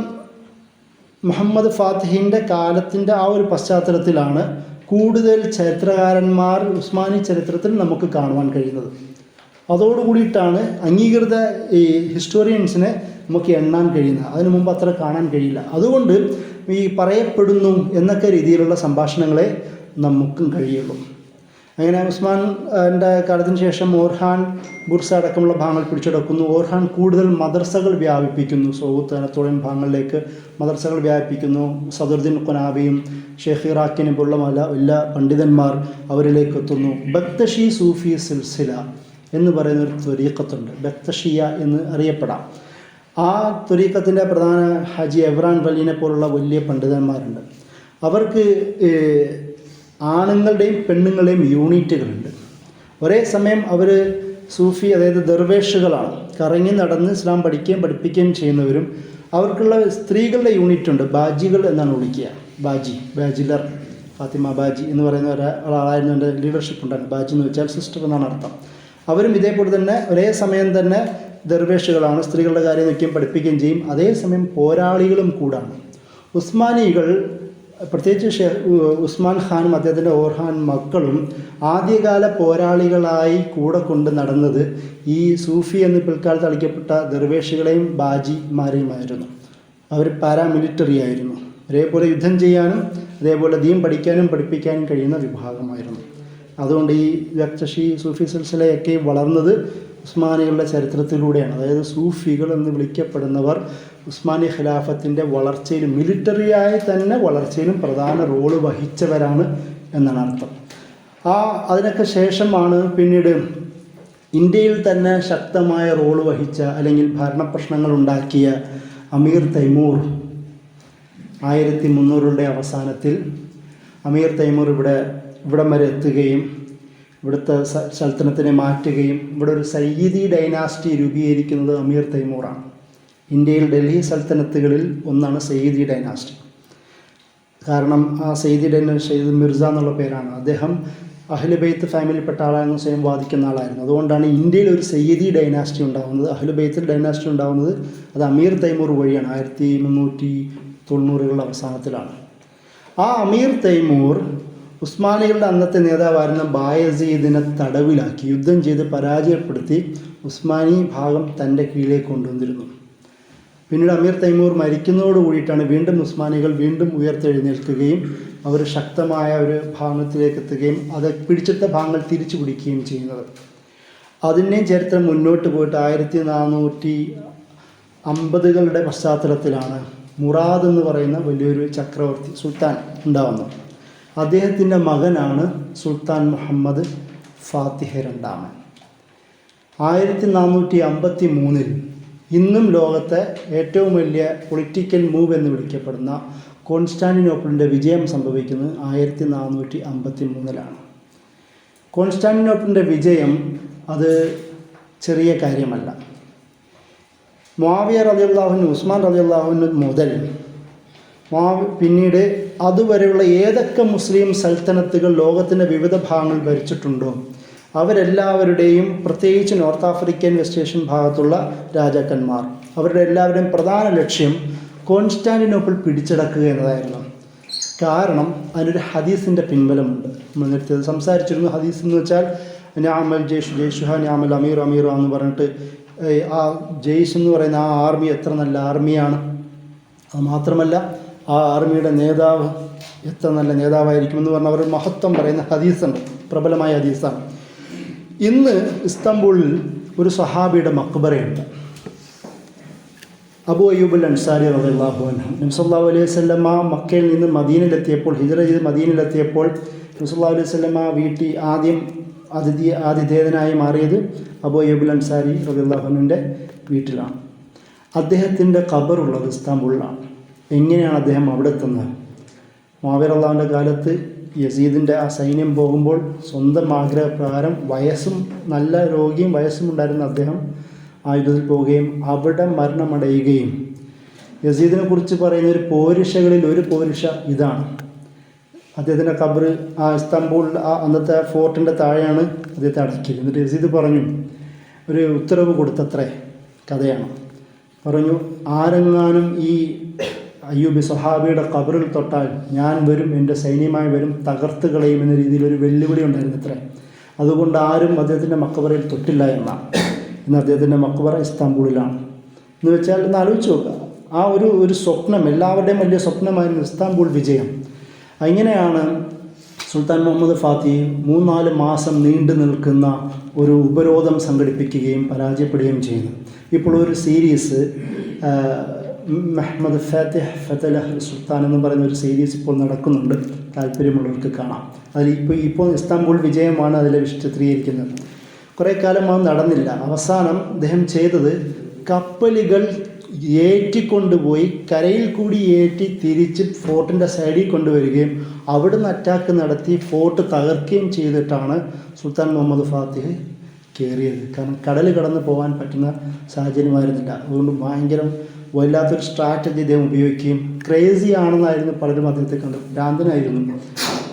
മുഹമ്മദ് ഫാത്തിഹിൻ്റെ കാലത്തിൻ്റെ ആ ഒരു പശ്ചാത്തലത്തിലാണ് കൂടുതൽ ചരിത്രകാരന്മാർ ഉസ്മാനി ചരിത്രത്തിൽ നമുക്ക് കാണുവാൻ കഴിയുന്നത്. അതോടുകൂടിയിട്ടാണ് അംഗീകൃത ഈ ഹിസ്റ്റോറിയൻസിനെ നമുക്ക് എണ്ണാൻ കഴിയുന്നത്. അതിനു മുമ്പ് അത്ര കാണാൻ കഴിയില്ല. അതുകൊണ്ട് ഈ പറയപ്പെടുന്നു എന്നൊക്കെ രീതിയിലുള്ള സംഭാഷണങ്ങളെ നമുക്കും കഴിയുള്ളൂ. അങ്ങനെ ഉസ്മാൻ്റെ കാലത്തിന് ശേഷം ഓർഹാൻ ബുർസ അടക്കമുള്ള ഭാഗങ്ങൾ പിടിച്ചെടുക്കുന്നു. ഓർഹാൻ കൂടുതൽ മദർസകൾ വ്യാപിപ്പിക്കുന്നു. സൗത്ത് അനത്തോളിയൻ ഭാഗങ്ങളിലേക്ക് മദർസകൾ വ്യാപിപ്പിക്കുന്നു. സദറുദ്ദീൻ ഖുനാബിയും ഷെയ്ഖ് ഇറാഖിനെ പോലുള്ള എല്ലാ പണ്ഡിതന്മാർ അവരിലേക്ക് എത്തുന്നു. ബക്തഷി സൂഫി സിൽസില എന്ന് പറയുന്നൊരു ത്വരീഖത്തുണ്ട്. ബക്തഷിയ എന്ന് അറിയപ്പെടാം. ആ ത്വരീഖത്തിൻ്റെ പ്രധാന ഹാജി എവ്രാൻ വലീനെ പോലുള്ള വലിയ പണ്ഡിതന്മാരുണ്ട്. അവർക്ക് ആണുങ്ങളുടെയും പെണ്ണുങ്ങളുടെയും യൂണിറ്റുകളുണ്ട്. ഒരേ സമയം അവർ സൂഫി, അതായത് ദർവേഷുകളാണ്. കറങ്ങി നടന്ന് ഇസ്ലാം പഠിക്കുകയും പഠിപ്പിക്കുകയും ചെയ്യുന്നവരും. അവർക്കുള്ള സ്ത്രീകളുടെ യൂണിറ്റുണ്ട്. ബാജികൾ എന്നാണ് വിളിക്കുക. ബാജിലർ, ഫാത്തിമ ബാജി എന്ന് പറയുന്ന ഒരാളായിരുന്നു. എൻ്റെ ലീഡർഷിപ്പ് ഉണ്ടായിരുന്നു. ബാജി എന്ന് വെച്ചാൽ സിസ്റ്റർ എന്നാണ് അർത്ഥം. അവരും ഇതേപോലെ തന്നെ ഒരേ സമയം തന്നെ ദർവേഷുകളാണ്. സ്ത്രീകളുടെ കാര്യം നോക്കിയും പഠിപ്പിക്കുകയും ചെയ്യും. അതേസമയം പോരാളികളും കൂടാണ്. ഉസ്മാനികൾ, പ്രത്യേകിച്ച് ഉസ്മാൻ ഖാനും അദ്ദേഹത്തിൻ്റെ ഓർഹാൻ മക്കളും ആദ്യകാല പോരാളികളായി കൂടെ കൊണ്ട് നടന്നത് ഈ സൂഫി എന്ന് പിൽക്കാലത്ത് അളിക്കപ്പെട്ട ദർവേഷുകളെയും ബാജിമാരെയുമായിരുന്നു. അവർ പാരാമിലിറ്ററി ആയിരുന്നു. ഒരേപോലെ യുദ്ധം ചെയ്യാനും അതേപോലെ ദീൻ പഠിക്കാനും പഠിപ്പിക്കാനും കഴിയുന്ന വിഭാഗമായിരുന്നു. അതുകൊണ്ട് ഈ ബക്തഷി സൂഫി സിൽസിലയൊക്കെ വളർന്നത് ഉസ്മാനികളുടെ ചരിത്രത്തിലൂടെയാണ്. അതായത് സൂഫികൾ എന്ന് വിളിക്കപ്പെടുന്നവർ ഉസ്മാനി ഖിലാഫത്തിൻ്റെ വളർച്ചയിലും മിലിറ്ററിയായി തന്നെ വളർച്ചയിലും പ്രധാന റോള് വഹിച്ചവരാണ് എന്നാണ് അർത്ഥം. അതിനൊക്കെ ശേഷമാണ് പിന്നീട് ഇന്ത്യയിൽ തന്നെ ശക്തമായ റോള് വഹിച്ച അല്ലെങ്കിൽ ഭരണപ്രശ്നങ്ങൾ ഉണ്ടാക്കിയ അമീർ തൈമൂർ 1300കളുടെ അവസാനത്തിൽ അമീർ തൈമൂർ ഇവിടം വരെ എത്തുകയും ഇവിടുത്തെ സൽത്തനത്തിനെ മാറ്റുകയും ഇവിടെ ഒരു സയ്യിദി ഡൈനാസ്റ്റി രൂപീകരിക്കുന്നത് അമീർ തൈമൂറാണ്. ഇന്ത്യയിൽ ഡൽഹി സൽത്തനത്തുകളിൽ ഒന്നാണ് സയ്യിദി ഡൈനാസ്റ്റി. കാരണം ആ സയ്യിദി ഡൈനാസ്റ്റി മിർസ എന്നുള്ള പേരാണ്. അദ്ദേഹം അഹ്ലുബൈത്ത് ഫാമിലിയിൽപ്പെട്ട ആളാണെന്ന് സ്വയം വാദിക്കുന്ന ആളായിരുന്നു. അതുകൊണ്ടാണ് ഇന്ത്യയിൽ ഒരു സയ്യിദി ഡൈനാസ്റ്റി ഉണ്ടാകുന്നത്. അഹ്ലുബൈത്തിൽ ഡൈനാസ്റ്റി ഉണ്ടാകുന്നത് അത് അമീർ തൈമൂർ വഴിയാണ്. 1390കളുടെ അവസാനത്തിലാണ്. ആ അമീർ തൈമൂർ ഉസ്മാനികളുടെ അന്നത്തെ നേതാവായിരുന്ന ബായസീദിനെ തടവിലാക്കി യുദ്ധം ചെയ്ത് പരാജയപ്പെടുത്തി ഉസ്മാനി ഭാഗം തൻ്റെ കീഴിലേക്ക് കൊണ്ടുവന്നിരുന്നു. പിന്നീട് അമീർ തൈമൂർ മരിക്കുന്നതോടുകൂടിയിട്ടാണ് വീണ്ടും ഉസ്മാനികൾ വീണ്ടും ഉയർത്തെഴുന്നേൽക്കുകയും അവർ ശക്തമായ ഒരു ഭാഗത്തിലേക്ക് എത്തുകയും അത് പിടിച്ചെടുത്ത ഭാഗങ്ങൾ തിരിച്ചു പിടിക്കുകയും ചെയ്യുന്നത്. അതിൻ്റെയും ചരിത്രം മുന്നോട്ട് പോയിട്ട് 1450കളുടെ പശ്ചാത്തലത്തിലാണ് മുറാദ് എന്ന് പറയുന്ന വലിയൊരു ചക്രവർത്തി സുൽത്താൻ ഉണ്ടാവുന്നത്. അദ്ദേഹത്തിൻ്റെ മകനാണ് സുൽത്താൻ മുഹമ്മദ് ഫാത്തിഹ് രണ്ടാമൻ. 1453 ഇന്നും ലോകത്തെ ഏറ്റവും വലിയ പൊളിറ്റിക്കൽ മൂവ് എന്ന് വിളിക്കപ്പെടുന്ന കോൺസ്റ്റാന്റിനോപ്പിളിൻ്റെ വിജയം സംഭവിക്കുന്നത് 1453 കോൺസ്റ്റാന്റിനോപ്പിളിൻ്റെ വിജയം അത് ചെറിയ കാര്യമല്ല. മുആവിയ റളിയല്ലാഹു അൻഹു, ഉസ്മാൻ റളിയല്ലാഹു അൻഹു മുതൽ പിന്നീട് അതുവരെയുള്ള ഏതൊക്കെ മുസ്ലിം സൽത്തനത്തുകൾ ലോകത്തിൻ്റെ വിവിധ ഭാഗങ്ങൾ ഭരിച്ചിട്ടുണ്ടോ അവരെല്ലാവരുടെയും, പ്രത്യേകിച്ച് നോർത്ത് ആഫ്രിക്കൻ വെസ്റ്റ് ഏഷ്യൻ ഭാഗത്തുള്ള രാജാക്കന്മാർ, അവരുടെ എല്ലാവരുടെയും പ്രധാന ലക്ഷ്യം കോൺസ്റ്റാന്റിനോപ്പിൾ പിടിച്ചടക്കുക എന്നതായിരുന്നു. കാരണം അതിനൊരു ഹദീസിൻ്റെ പിൻബലമുണ്ട്. നമ്മൾ നേരത്തെ സംസാരിച്ചിരുന്നു. ഹദീസ് എന്ന് വെച്ചാൽ ഞാമൽ ജയ്ഷുഹ ഞാമൽ അമീർ എന്ന് പറഞ്ഞിട്ട് ആ ജയ്ഷ് എന്ന് പറയുന്ന ആ ആർമി എത്ര നല്ല ആർമിയാണ്. അത് മാത്രമല്ല ആ ആർമിയുടെ നേതാവ് എത്ര നല്ല നേതാവായിരിക്കുമെന്ന് പറഞ്ഞ അവർ മഹത്വം പറയുന്ന ഹദീസുണ്ട്. പ്രബലമായ ഹദീസാണ്. ഇന്ന് ഇസ്താംബൂളിൽ ഒരു സഹാബിയുടെ മക്ബറയുണ്ട്. അബൂ അയ്യൂബ് അൽ അൻസാരി റളിയല്ലാഹു അൻഹു നബി സല്ലല്ലാഹു അലൈഹി വസല്ലമ മക്കയിൽ നിന്ന് മദീനയിലെത്തിയപ്പോൾ, ഹിജ്റ ചെയ്ത് മദീനയിലെത്തിയപ്പോൾ നബി സല്ലല്ലാഹു അലൈഹി വസല്ലമ വീട്ടിൽ ആദ്യം ആതിഥേയനായി മാറിയത് അബൂ അയ്യൂബ് അൽ അൻസാരി റളിയല്ലാഹു അൻഹുവിൻ്റെ വീട്ടിലാണ്. അദ്ദേഹത്തിൻ്റെ ഖബറുള്ളത് ഇസ്താംബൂളിലാണ്. എങ്ങനെയാണ് അദ്ദേഹം അവിടെ എത്തുന്നത്? മുആവിയ റളിയല്ലാഹുവിൻ്റെ കാലത്ത് യസീദിൻ്റെ ആ സൈന്യം പോകുമ്പോൾ സ്വന്തം ആഗ്രഹപ്രകാരം നല്ല രോഗിയും വയസ്സും ഉണ്ടായിരുന്ന അദ്ദേഹം ആ യുദ്ധത്തിൽ പോവുകയും അവിടെ മരണമടയുകയും, യസീദിനെ കുറിച്ച് പറയുന്ന ഒരു പോരിഷകളിൽ ഒരു പോരിഷ ഇതാണ്. അദ്ദേഹത്തിൻ്റെ ഖബർ ആ ഇസ്താംബൂൾ അന്നത്തെ ഫോർട്ടിൻ്റെ താഴെയാണ് അദ്ദേഹത്തെ അടക്കിയത്. എന്നിട്ട് യസീദ് പറഞ്ഞു, ഒരു ഉത്തരവ് കൊടുത്തത്രേ കഥയാണ്. പറഞ്ഞു, ആരെങ്ങാനും ഈ അയ്യൂബി സ്വഹാബിയുടെ ഖബറിൽ തൊട്ടാൽ ഞാൻ വരും, എൻ്റെ സൈന്യമായി വരും, തകർത്ത് കളയും എന്ന രീതിയിൽ ഒരു വെല്ലുവിളി ഉണ്ടായിരുന്നു അത്രേ. അതുകൊണ്ട് ആരും അദ്ദേഹത്തിൻ്റെ മക്ബറയിൽ തൊട്ടില്ല എന്നാണ്. ഇന്ന് അദ്ദേഹത്തിൻ്റെ മക്ബറ ഇസ്താംബൂളിലാണ്. എന്ന് വെച്ചാൽ ഒന്ന് ആലോചിച്ച് നോക്കുക, ആ ഒരു സ്വപ്നം, എല്ലാവരുടെയും വലിയ സ്വപ്നമായിരുന്നു ഇസ്താംബൂൾ വിജയം. അങ്ങനെയാണ് സുൽത്താൻ മുഹമ്മദ് ഫാത്തിഹ് 3-4 മാസം നീണ്ടു നിൽക്കുന്ന ഒരു ഉപരോധം സംഘടിപ്പിക്കുകയും പരാജയപ്പെടുകയും ചെയ്യുന്നു. ഇപ്പോൾ ഒരു സീരീസ് മുഹമ്മദ് ഫത്തഹ് സുൽത്താൻ എന്ന് പറയുന്ന ഒരു സീരീസ് ഇപ്പോൾ നടക്കുന്നുണ്ട്. താല്പര്യമുള്ളവർക്ക് കാണാം. അതിൽ ഇപ്പോൾ ഇസ്താംബൂൾ വിജയമാണ് അതിൽ ചിത്രീകരിക്കുന്നത്. കുറേ കാലം അത് നടന്നില്ല. അവസാനം അദ്ദേഹം ചെയ്തത് കപ്പലുകൾ ഏറ്റിക്കൊണ്ടുപോയി കരയിൽ കൂടി ഏറ്റി തിരിച്ച് ഫോർട്ടിൻ്റെ സൈഡിൽ കൊണ്ടുവരികയും അവിടുന്ന് അറ്റാക്ക് നടത്തി ഫോർട്ട് തകർക്കുകയും ചെയ്തിട്ടാണ് സുൽത്താൻ മുഹമ്മദ് ഫാത്തിഹ് കയറിയത്. കാരണം കടൽ കടന്ന് പോകാൻ പറ്റുന്ന സാഹചര്യമായിരുന്നില്ല. അതുകൊണ്ട് ഭയങ്കരം വല്ലാത്തൊരു സ്ട്രാറ്റജി അദ്ദേഹം ഉപയോഗിക്കുകയും, ക്രേസി ആണെന്നായിരുന്നു പലരും അദ്ദേഹത്തെ കണ്ടത്. ഭ്രാന്തനായിരുന്നു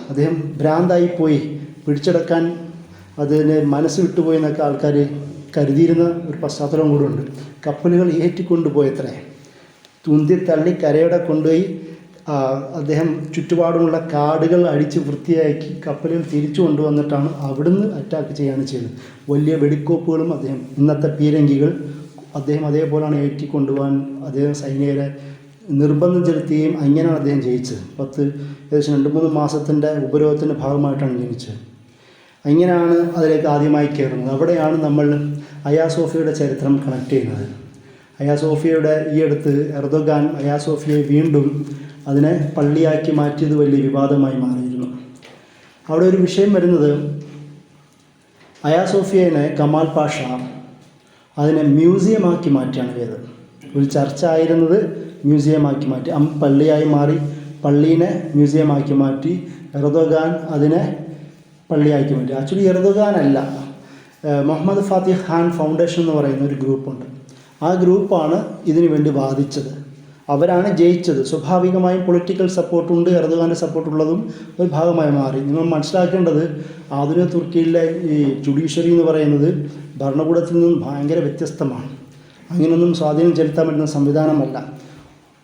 അദ്ദേഹം. ഭ്രാന്തായിപ്പോയി, പിടിച്ചെടുക്കാൻ അതിന് മനസ്സ് വിട്ടുപോയി എന്നൊക്കെ ആൾക്കാർ കരുതിയിരുന്ന ഒരു പശ്ചാത്തലം കൂടെ ഉണ്ട്. കപ്പലുകൾ ഏറ്റിക്കൊണ്ടുപോയത്രേ, തുന്തിത്തള്ളി കരയുടെ കൊണ്ടുപോയി അദ്ദേഹം ചുറ്റുപാടുമുള്ള കാടുകൾ അടിച്ച് വൃത്തിയാക്കി കപ്പലുകൾ തിരിച്ചു കൊണ്ടുവന്നിട്ടാണ് അവിടുന്ന് അറ്റാക്ക് ചെയ്യാണ് ചെയ്തത്. വലിയ വെടിക്കോപ്പുകളും അദ്ദേഹം, ഇന്നത്തെ പീരങ്കികൾ അദ്ദേഹം അതേപോലെയാണ് ഏറ്റിക്കൊണ്ടുപോകാൻ അദ്ദേഹം സൈനികരെ നിർബന്ധം ചെലുത്തുകയും അങ്ങനെയാണ് അദ്ദേഹം ജയിച്ചത്. ഏകദേശം 2-3 മാസത്തിൻ്റെ ഉപരോധത്തിൻ്റെ ഭാഗമായിട്ടാണ് ജനിച്ചത്. അങ്ങനെയാണ് അതിലേക്ക് ആദ്യമായി കയറുന്നത്. അവിടെയാണ് നമ്മൾ ഹയാ സോഫിയയുടെ ചരിത്രം കണക്ട് ചെയ്യുന്നത്. ഹയാ സോഫിയയുടെ ഈ അടുത്ത് എർദോഗാൻ ഹയാ സോഫിയയെ വീണ്ടും അതിനെ പള്ളിയാക്കി മാറ്റിയത് വലിയ വിവാദമായി മാറിയിരുന്നു. അവിടെ ഒരു വിഷയം വരുന്നത്, ഹയാ സോഫിയനെ കമാൽ പാഷ അതിനെ മ്യൂസിയമാക്കി മാറ്റിയാണ് ചെയ്തത്. ഒരു ചർച്ച ആയിരുന്നത് മ്യൂസിയമാക്കി മാറ്റി, പള്ളിയായി മാറി. പള്ളീനെ മ്യൂസിയമാക്കി മാറ്റി. എർദോഗാൻ അതിനെ പള്ളിയാക്കി മാറ്റി. ആക്ച്വലി എർദോഗാൻ അല്ല, മുഹമ്മദ് ഫാത്തിഹ് ഖാൻ ഫൗണ്ടേഷൻ എന്ന് പറയുന്ന ഒരു ഗ്രൂപ്പുണ്ട്. ആ ഗ്രൂപ്പാണ് ഇതിനു വേണ്ടി വാദിച്ചത്. അവരാണ് ജയിച്ചത്. സ്വാഭാവികമായും പൊളിറ്റിക്കൽ സപ്പോർട്ടുണ്ട്, എർദോഗാൻ്റെ സപ്പോർട്ടുള്ളതും ഒരു ഭാഗമായി മാറി. നിങ്ങൾ മനസ്സിലാക്കേണ്ടത്, ആധുനിക തുർക്കിയിലെ ഈ ജുഡീഷ്യറി എന്ന് പറയുന്നത് ഭരണകൂടത്തിൽ നിന്നും ഭയങ്കര വ്യത്യസ്തമാണ്. അങ്ങനെയൊന്നും സ്വാധീനം ചെലുത്താൻ പറ്റുന്ന സംവിധാനമല്ല.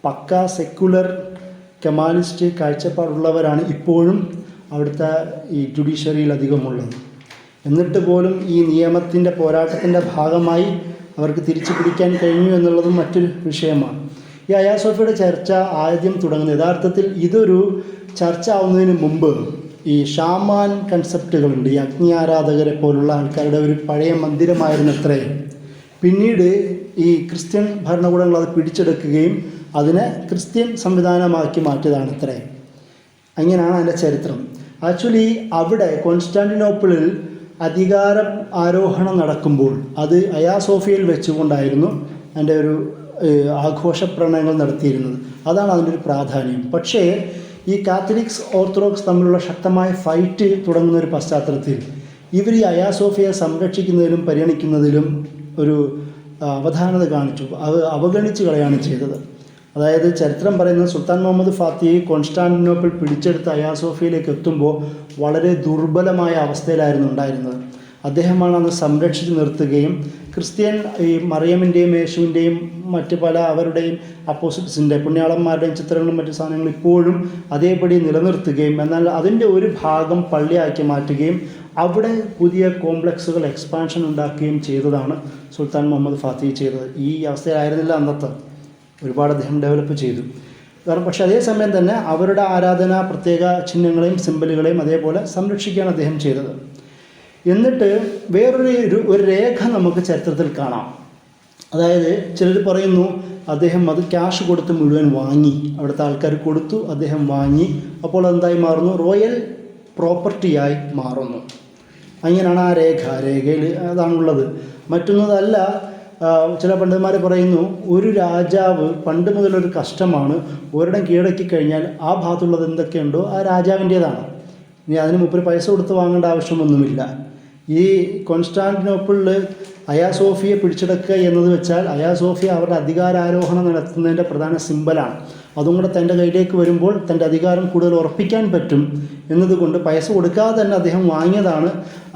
പക്കാ സെക്കുലർ കെമാലിസ്റ്റ് കാഴ്ചപ്പാടുള്ളവരാണ് ഇപ്പോഴും അവിടുത്തെ ഈ ജുഡീഷ്യറിയിൽ അധികമുള്ളത്. എന്നിട്ട് പോലും ഈ നിയമത്തിൻ്റെ പോരാട്ടത്തിൻ്റെ ഭാഗമായി അവർക്ക് തിരിച്ചു പിടിക്കാൻ കഴിഞ്ഞു എന്നുള്ളതും മറ്റൊരു വിഷയമാണ്. ഈ ഹയാ സോഫിയയുടെ ചർച്ച ആദ്യം തുടങ്ങുന്നത്, യഥാർത്ഥത്തിൽ ഇതൊരു ചർച്ച ആവുന്നതിന് മുമ്പ് ഈ ഷാമാൻ കൺസെപ്റ്റുകളുണ്ട്. ഈ അഗ്നി ആരാധകരെ പോലുള്ള ആൾക്കാരുടെ ഒരു പഴയ മന്ദിരമായിരുന്നത്രേ. പിന്നീട് ഈ ക്രിസ്ത്യൻ ഭരണകൂടങ്ങൾ അത് പിടിച്ചെടുക്കുകയും അതിനെ ക്രിസ്ത്യൻ സംവിധാനമാക്കി മാറ്റിയതാണത്രേ. അങ്ങനെയാണ് അതിൻ്റെ ചരിത്രം. ആക്ച്വലി അവിടെ കോൺസ്റ്റാന്റിനോപ്പിളിൽ അധികാര ആരോഹണം നടക്കുമ്പോൾ അത് ഹയാ സോഫിയയിൽ വെച്ചുകൊണ്ടായിരുന്നു അതിൻ്റെ ഒരു ആഘോഷ പ്രണയങ്ങൾ നടത്തിയിരുന്നത്. അതാണ് അതിൻ്റെ ഒരു പ്രാധാന്യം. പക്ഷേ ഈ കാത്തലിക്സ് ഓർത്തഡോക്സ് തമ്മിലുള്ള ശക്തമായ ഫൈറ്റ് തുടങ്ങുന്ന ഒരു പശ്ചാത്തലത്തിൽ ഇവർ ഈ ഹയാ സോഫിയയെ സംരക്ഷിക്കുന്നതിലും പരിഗണിക്കുന്നതിലും ഒരു അവധാനത കാണിച്ചു. അത് അവഗണിച്ച് കളയാണ് ചെയ്തത്. അതായത് ചരിത്രം പറയുന്നത്, സുൽത്താൻ മുഹമ്മദ് ഫാത്തിഹ് കോൺസ്റ്റാന്റിനോപ്പിൾ പിടിച്ചെടുത്ത് ഹയാ സോഫിയയിലേക്ക് എത്തുമ്പോൾ വളരെ ദുർബലമായ അവസ്ഥയിലായിരുന്നു ഉണ്ടായിരുന്നത്. അദ്ദേഹമാണ് അന്ന് സംരക്ഷിച്ച് നിർത്തുകയും ക്രിസ്ത്യൻ ഈ മറിയമിൻ്റെയും യേശുവിൻ്റെയും മറ്റ് പല അവരുടെയും അപ്പോസിറ്റ്സിൻ്റെ പുണ്യാളന്മാരുടെയും ചിത്രങ്ങളും മറ്റു സാധനങ്ങളും ഇപ്പോഴും അതേപടി നിലനിർത്തുകയും, എന്നാൽ അതിൻ്റെ ഒരു ഭാഗം പള്ളിയാക്കി മാറ്റുകയും അവിടെ പുതിയ കോംപ്ലക്സുകൾ എക്സ്പാൻഷൻ ഉണ്ടാക്കുകയും ചെയ്തതാണ് സുൽത്താൻ മുഹമ്മദ് ഫാത്തിഹ് ചെയ്തത്. ഈ അവസ്ഥയിലായിരുന്നില്ല അന്നത്തെ. ഒരുപാട് അദ്ദേഹം ഡെവലപ്പ് ചെയ്തു. കാരണം പക്ഷേ അതേസമയം തന്നെ അവരുടെ ആരാധന പ്രത്യേക ചിഹ്നങ്ങളെയും സിമ്പലുകളെയും അതേപോലെ സംരക്ഷിക്കുകയാണ് അദ്ദേഹം ചെയ്തത്. എന്നിട്ട് ഒരു രേഖ നമുക്ക് ചരിത്രത്തിൽ കാണാം. അതായത് ചിലർ പറയുന്നു അദ്ദേഹം അത് ക്യാഷ് കൊടുത്ത് മുഴുവൻ വാങ്ങി, അവിടുത്തെ ആൾക്കാർ കൊടുത്തു, അദ്ദേഹം വാങ്ങി, അപ്പോൾ എന്തായി മാറുന്നു, റോയൽ പ്രോപ്പർട്ടിയായി മാറുന്നു. അങ്ങനെയാണ് ആ രേഖയിൽ അതാണുള്ളത്. മറ്റൊന്നതല്ല, ചില പണ്ഡിതന്മാർ പറയുന്നു ഒരു രാജാവ് പണ്ട് മുതലൊരു കഷ്ടമാണ്, ഒരിടം കീഴടക്കി കഴിഞ്ഞാൽ ആ ഭാഗത്തുള്ളത് എന്തൊക്കെയുണ്ടോ ആ രാജാവിൻ്റേതാണ്. ഇനി അതിന് മുപ്പര് പൈസ കൊടുത്ത് വാങ്ങേണ്ട ആവശ്യമൊന്നുമില്ല. ഈ കോൺസ്റ്റാന്റിനോപ്പിളിൽ അയാ സോഫിയെ പിടിച്ചെടുക്കുക എന്നത് വെച്ചാൽ അയാ സോഫിയ അവരുടെ അധികാരാരോഹണം നടത്തുന്നതിൻ്റെ പ്രധാന സിമ്പലാണ്. അതും കൂടെ തൻ്റെ കയ്യിലേക്ക് വരുമ്പോൾ തൻ്റെ അധികാരം കൂടുതൽ ഉറപ്പിക്കാൻ പറ്റും എന്നതുകൊണ്ട് പൈസ കൊടുക്കാതെ തന്നെ അദ്ദേഹം വാങ്ങിയതാണ്.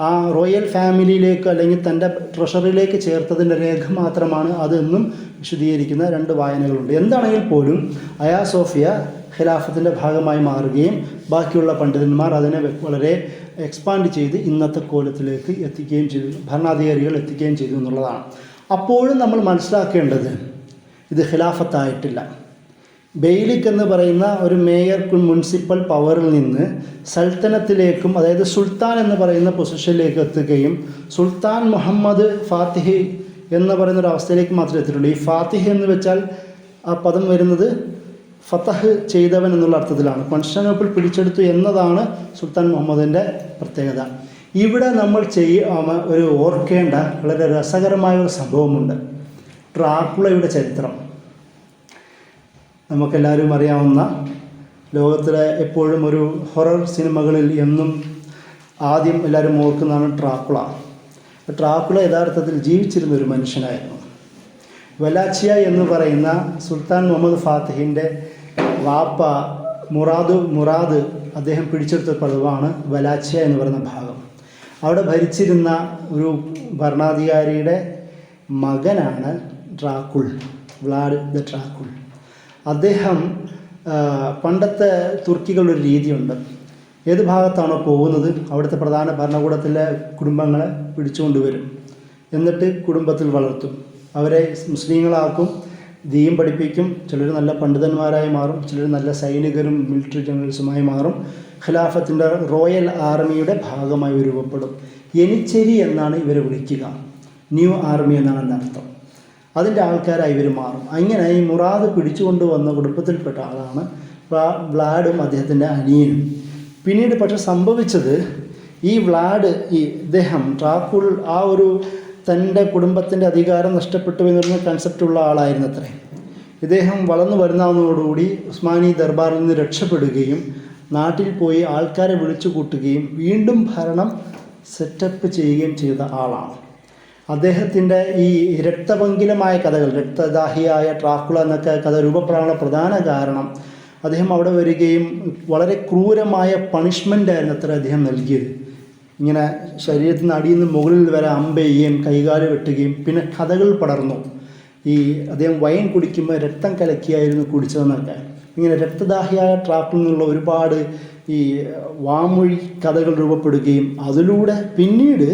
ആ റോയൽ ഫാമിലിയിലേക്ക് അല്ലെങ്കിൽ തൻ്റെ ട്രഷറിയിലേക്ക് ചേർത്തതിൻ്റെ രേഖ മാത്രമാണ് അതെന്നും വിശദീകരിക്കുന്ന 2 വായനകളുണ്ട്. എന്താണെങ്കിൽ പോലും അയാ സോഫിയ ഖിലാഫത്തിൻ്റെ ഭാഗമായി മാറുകയും ബാക്കിയുള്ള പണ്ഡിതന്മാർ അതിനെ വളരെ എക്സ്പാൻഡ് ചെയ്ത് ഇന്നത്തെ കോലത്തിലേക്ക് എത്തിക്കുകയും ചെയ്തു, ഭരണാധികാരികൾ എത്തിക്കുകയും ചെയ്തു എന്നുള്ളതാണ്. അപ്പോഴും നമ്മൾ മനസ്സിലാക്കേണ്ടത് ഇത് ഖിലാഫത്തായിട്ടില്ല. ബെയ്ലിക് എന്ന് പറയുന്ന ഒരു മേയർ മുനിസിപ്പൽ പവറിൽ നിന്ന് സൽത്തനത്തിലേക്കും, അതായത് സുൽത്താൻ എന്ന് പറയുന്ന പൊസിഷനിലേക്ക് എത്തുകയും സുൽത്താൻ മുഹമ്മദ് ഫാത്തിഹ് എന്ന് പറയുന്ന ഒരു അവസ്ഥയിലേക്ക് മാത്രമേ എത്തിയിട്ടുള്ളൂ. ഈ ഫാത്തിഹ് എന്ന് വെച്ചാൽ ആ പദം വരുന്നത് ഫതഹ് ചെയ്തവൻ എന്നുള്ള അർത്ഥത്തിലാണ്. കോൺസ്റ്റാന്റിനോപ്പിൾ പിടിച്ചെടുത്തു എന്നതാണ് സുൽത്താൻ മുഹമ്മദിൻ്റെ പ്രത്യേകത. ഇവിടെ നമ്മൾ ഒരു ഓർക്കേണ്ട വളരെ രസകരമായ ഒരു സംഭവമുണ്ട്. ഡ്രാക്കുളയുടെ ചരിത്രം. നമുക്കെല്ലാവരും അറിയാവുന്ന, ലോകത്തിലെ എപ്പോഴും ഒരു ഹൊറർ സിനിമകളിൽ എന്നും ആദ്യം എല്ലാവരും ഓർക്കുന്നതാണ് ഡ്രാക്കുള. ഡ്രാക്കുള യഥാർത്ഥത്തിൽ ജീവിച്ചിരുന്ന ഒരു മനുഷ്യനായിരുന്നു. വലാച്ചിയ എന്ന് പറയുന്ന സുൽത്താൻ മുഹമ്മദ് ഫാത്തിഹിൻ്റെ വാപ്പ മുറാദ് അദ്ദേഹം പിടിച്ചെടുത്ത പദവാണ് വലാച്ചിയ എന്ന് പറയുന്ന ഭാഗം. അവിടെ ഭരിച്ചിരുന്ന ഒരു ഭരണാധികാരിയുടെ മകനാണ് വ്ലാഡ് ദ ഡ്രാക്കുൾ. അദ്ദേഹം പണ്ടത്തെ തുർക്കികളുടെ ഒരു രീതിയുണ്ട്, ഏത് ഭാഗത്താണോ പോകുന്നത് അവിടുത്തെ പ്രധാന ഭരണകൂടത്തിലെ കുടുംബങ്ങളെ പിടിച്ചുകൊണ്ടുവരും, എന്നിട്ട് കുടുംബത്തിൽ വളർത്തും, അവരെ മുസ്ലിങ്ങളാക്കും, ദീൻ പഠിപ്പിക്കും. ചിലർ നല്ല പണ്ഡിതന്മാരായി മാറും, ചിലർ നല്ല സൈനികരും മിലിറ്ററി ജനറൽസുമായി മാറും. ഖിലാഫത്തിൻ്റെ റോയൽ ആർമിയുടെ ഭാഗമായി രൂപപ്പെടും. എനിച്ചേരി എന്നാണ് ഇവരെ വിളിക്കുക, ന്യൂ ആർമി എന്നാണ് എൻ്റെ അർത്ഥം. അതിൻ്റെ ആൾക്കാരായി ഇവർ മാറും. അങ്ങനെ ഈ മുറാദ് പിടിച്ചുകൊണ്ടുവന്ന കുടുംബത്തിൽപ്പെട്ട ആളാണ് വ്ലാഡും അദ്ദേഹത്തിൻ്റെ അനിയനും. പിന്നീട് പക്ഷെ സംഭവിച്ചത്, ഈ ഇദ്ദേഹം ഡ്രാക്കുൾ ആ ഒരു തൻ്റെ കുടുംബത്തിൻ്റെ അധികാരം നഷ്ടപ്പെട്ടു എന്നൊരു കൺസെപ്റ്റുള്ള ആളായിരുന്നു അത്രേ. ഇദ്ദേഹം വളർന്നു വരുന്നതോടുകൂടി ഉസ്മാനി ദർബാറിൽ നിന്ന് രക്ഷപ്പെടുകയും നാട്ടിൽ പോയി ആൾക്കാരെ വിളിച്ചു കൂട്ടുകയും വീണ്ടും ഭരണം സെറ്റപ്പ് ചെയ്യുകയും ചെയ്ത ആളാണ്. അദ്ദേഹത്തിൻ്റെ ഈ രക്തപങ്കിലമായ കഥകൾ, രക്തദാഹിയായ ഡ്രാക്കുള എന്നൊക്കെ കഥ രൂപപ്പെടാനുള്ള പ്രധാന കാരണം അദ്ദേഹം അവിടെ വരികയും വളരെ ക്രൂരമായ പണിഷ്മെൻ്റായിരുന്നു അത്ര അദ്ദേഹം നൽകിയത്. ഇങ്ങനെ ശരീരത്തിൽ നിന്ന് അടിയിൽ നിന്ന് മുകളിൽ വരെ അമ്പെയ്യുകയും കൈകാല് വെട്ടുകയും പിന്നെ കഥകൾ പടർന്നു. അദ്ദേഹം വൈൻ കുടിക്കുമ്പോൾ രക്തം കലക്കിയായിരുന്നു കുടിച്ചതെന്നൊക്കെ. ഇങ്ങനെ രക്തദാഹിയായ ഡ്രാക്കുളിൽ നിന്നുള്ള ഒരുപാട് വാമൊഴി കഥകൾ രൂപപ്പെടുകയും അതിലൂടെ പിന്നീട്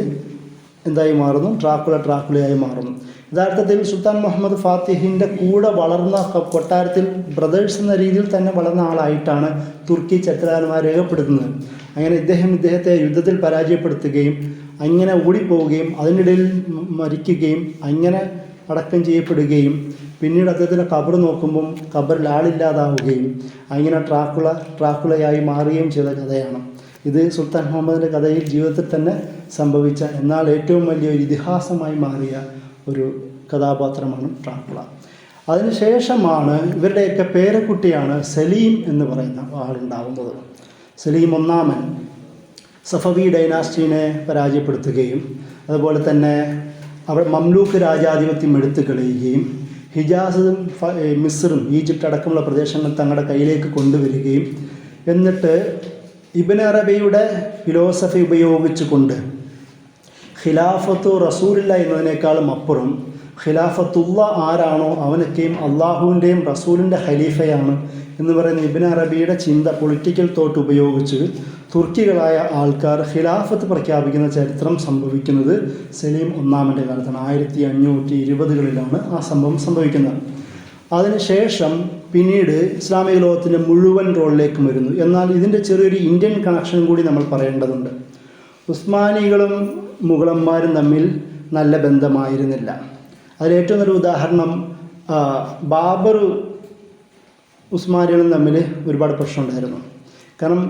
എന്തായി മാറുന്നു, ഡ്രാക്കുളയായി മാറുന്നു. യഥാർത്ഥത്തിൽ സുൽത്താൻ മുഹമ്മദ് ഫാത്തിഹിൻ്റെ കൂടെ വളർന്ന കൊട്ടാരത്തിൽ ബ്രദേഴ്സ് എന്ന രീതിയിൽ തന്നെ വളർന്ന ആളായിട്ടാണ് തുർക്കി ചരിത്രകാരന്മാർ രേഖപ്പെടുത്തുന്നത്. അങ്ങനെ ഇദ്ദേഹത്തെ യുദ്ധത്തിൽ പരാജയപ്പെടുത്തുകയും അങ്ങനെ ഓടിപ്പോവുകയും അതിനിടയിൽ മരിക്കുകയും അങ്ങനെ അടക്കം ചെയ്യപ്പെടുകയും പിന്നീട് അദ്ദേഹത്തിൻ്റെ ഖബർ നോക്കുമ്പം ഖബറിൽ ആളില്ലാതാവുകയും അങ്ങനെ ഡ്രാക്കുളയായി മാറുകയും ചെയ്ത കഥയാണ് ഇത്. സുൽത്താൻ മുഹമ്മദിൻ്റെ കഥയിൽ ജീവിതത്തിൽ തന്നെ സംഭവിച്ച എന്നാൽ ഏറ്റവും വലിയൊരു ഇതിഹാസമായി മാറിയ ഒരു കഥാപാത്രമാണ് ഡ്രാക്കുള. അതിനുശേഷമാണ് ഇവരുടെയൊക്കെ പേരക്കുട്ടിയാണ് സലീം എന്ന് പറയുന്ന ആളുണ്ടാവുന്നത്. സലീം ഒന്നാമൻ സഫവി ഡൈനാസ്റ്റിനെ പരാജയപ്പെടുത്തുകയും അതുപോലെ തന്നെ അവർ മംലൂക്ക് രാജാധിപത്യം എടുത്തു കളയുകയും ഹിജാസും മിസ്റും ഈജിപ്റ്റ് അടക്കമുള്ള പ്രദേശങ്ങൾ തങ്ങളുടെ കയ്യിലേക്ക് കൊണ്ടുവരികയും എന്നിട്ട് ഇബ്ൻ അറബിയുടെ ഫിലോസഫി ഉപയോഗിച്ചുകൊണ്ട് ഖിലാഫത്തു റസൂലില്ല എന്നതിനേക്കാളും അപ്പുറം ഖിലാഫത്തുള്ള ആരാണോ അവനൊക്കെയും അള്ളാഹുവിൻ്റെയും റസൂലിൻ്റെ ഖലീഫയാണ് എന്ന് പറയുന്ന ഇബ്ൻ അറബിയുടെ ചിന്ത, പൊളിറ്റിക്കൽ തോട്ട് ഉപയോഗിച്ച് തുർക്കികളായ ആൾക്കാർ ഖിലാഫത്ത് പ്രഖ്യാപിക്കുന്ന ചരിത്രം സംഭവിക്കുന്നത് സലീം ഒന്നാമൻ്റെ കാലത്താണ്. 1520കളിലാണ് ആ സംഭവം സംഭവിക്കുന്നത്. അതിനുശേഷം പിന്നീട് ഇസ്ലാമിക ലോകത്തിൻ്റെ മുഴുവൻ റോളിലേക്കും വരുന്നു. എന്നാൽ ഇതിൻ്റെ ചെറിയൊരു ഇന്ത്യൻ കണക്ഷൻ കൂടി നമ്മൾ പറയേണ്ടതുണ്ട്. ഉസ്മാനികളും മുഗളന്മാരും തമ്മിൽ നല്ല ബന്ധമായിരുന്നില്ല. അതിലേറ്റവും നല്ല ഉദാഹരണം ബാബർ ഉസ്മാനികളും തമ്മിൽ ഒരുപാട് പ്രശ്നമുണ്ടായിരുന്നു. കാരണം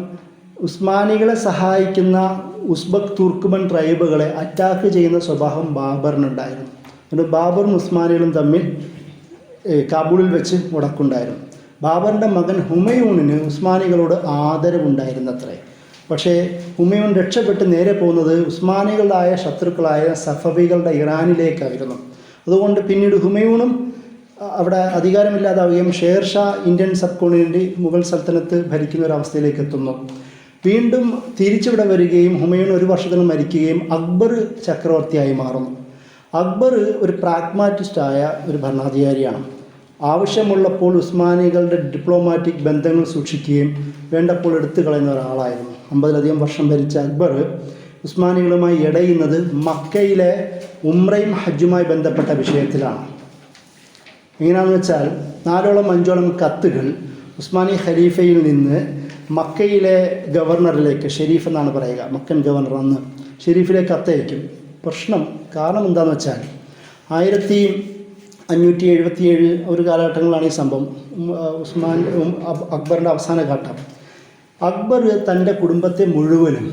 ഉസ്മാനികളെ സഹായിക്കുന്ന ഉസ്ബക്ക് തുർക്കുമൻ ട്രൈബുകളെ അറ്റാക്ക് ചെയ്യുന്ന സ്വഭാവം ബാബറിനുണ്ടായിരുന്നു. അതുകൊണ്ട് ബാബറും ഉസ്മാനികളും തമ്മിൽ കാബൂളിൽ വെച്ച് മുടക്കുണ്ടായിരുന്നു. ബാബറിൻ്റെ മകൻ ഹുമയൂണിന് ഉസ്മാനികളോട് ആദരവുണ്ടായിരുന്നത്രേ. പക്ഷേ ഹുമയൂൺ രക്ഷപ്പെട്ട് നേരെ പോകുന്നത് ഉസ്മാനികളായ ശത്രുക്കളായ സഫവികളുടെ ഇറാനിലേക്കായിരുന്നു. അതുകൊണ്ട് പിന്നീട് ഹുമയൂണും അവിടെ അധികാരമില്ലാതാവുകയും Sher Shah Indian sub continent Mughal സൽത്തനത്ത് ഭരിക്കുന്ന ഒരു അവസ്ഥയിലേക്ക് എത്തുന്നു. വീണ്ടും തിരിച്ചിവിടെ വരികയും ഹുമയൂൺ ഒരു വർഷത്തിന് മരിക്കുകയും അക്ബർ ചക്രവർത്തിയായി മാറുന്നു. അക്ബർ ഒരു പ്രാഗ്മാറ്റിസ്റ്റായ ഒരു ഭരണാധികാരിയാണ്. ആവശ്യമുള്ളപ്പോൾ ഉസ്മാനികളുടെ ഡിപ്ലോമാറ്റിക് ബന്ധങ്ങൾ സൂക്ഷിക്കുകയും വേണ്ടപ്പോൾ എടുത്തു കളയുന്ന ഒരാളായിരുന്നു. 50-ലധികം വർഷം ഭരിച്ച അക്ബർ ഉസ്മാനികളുമായി ഇടയുന്നത് മക്കയിലെ ഉംറയും ഹജ്ജുമായി ബന്ധപ്പെട്ട വിഷയത്തിലാണ്. എങ്ങനെയാണെന്ന് വെച്ചാൽ 4-5 കത്തുകൾ ഉസ്മാനി ഖലീഫയിൽ നിന്ന് മക്കയിലെ ഗവർണറിലേക്ക്, ഷെരീഫ് എന്നാണ് പറയുക, മക്കൻ ഗവർണർ അന്ന് ഷെരീഫിലേക്ക് കത്തയക്കും. കാരണം എന്താണെന്ന് വെച്ചാൽ 1577 ഒരു കാലഘട്ടങ്ങളാണ് ഈ സംഭവം. അക്ബറിൻ്റെ അവസാന ഘട്ടം. അക്ബർ തൻ്റെ കുടുംബത്തെ മുഴുവനും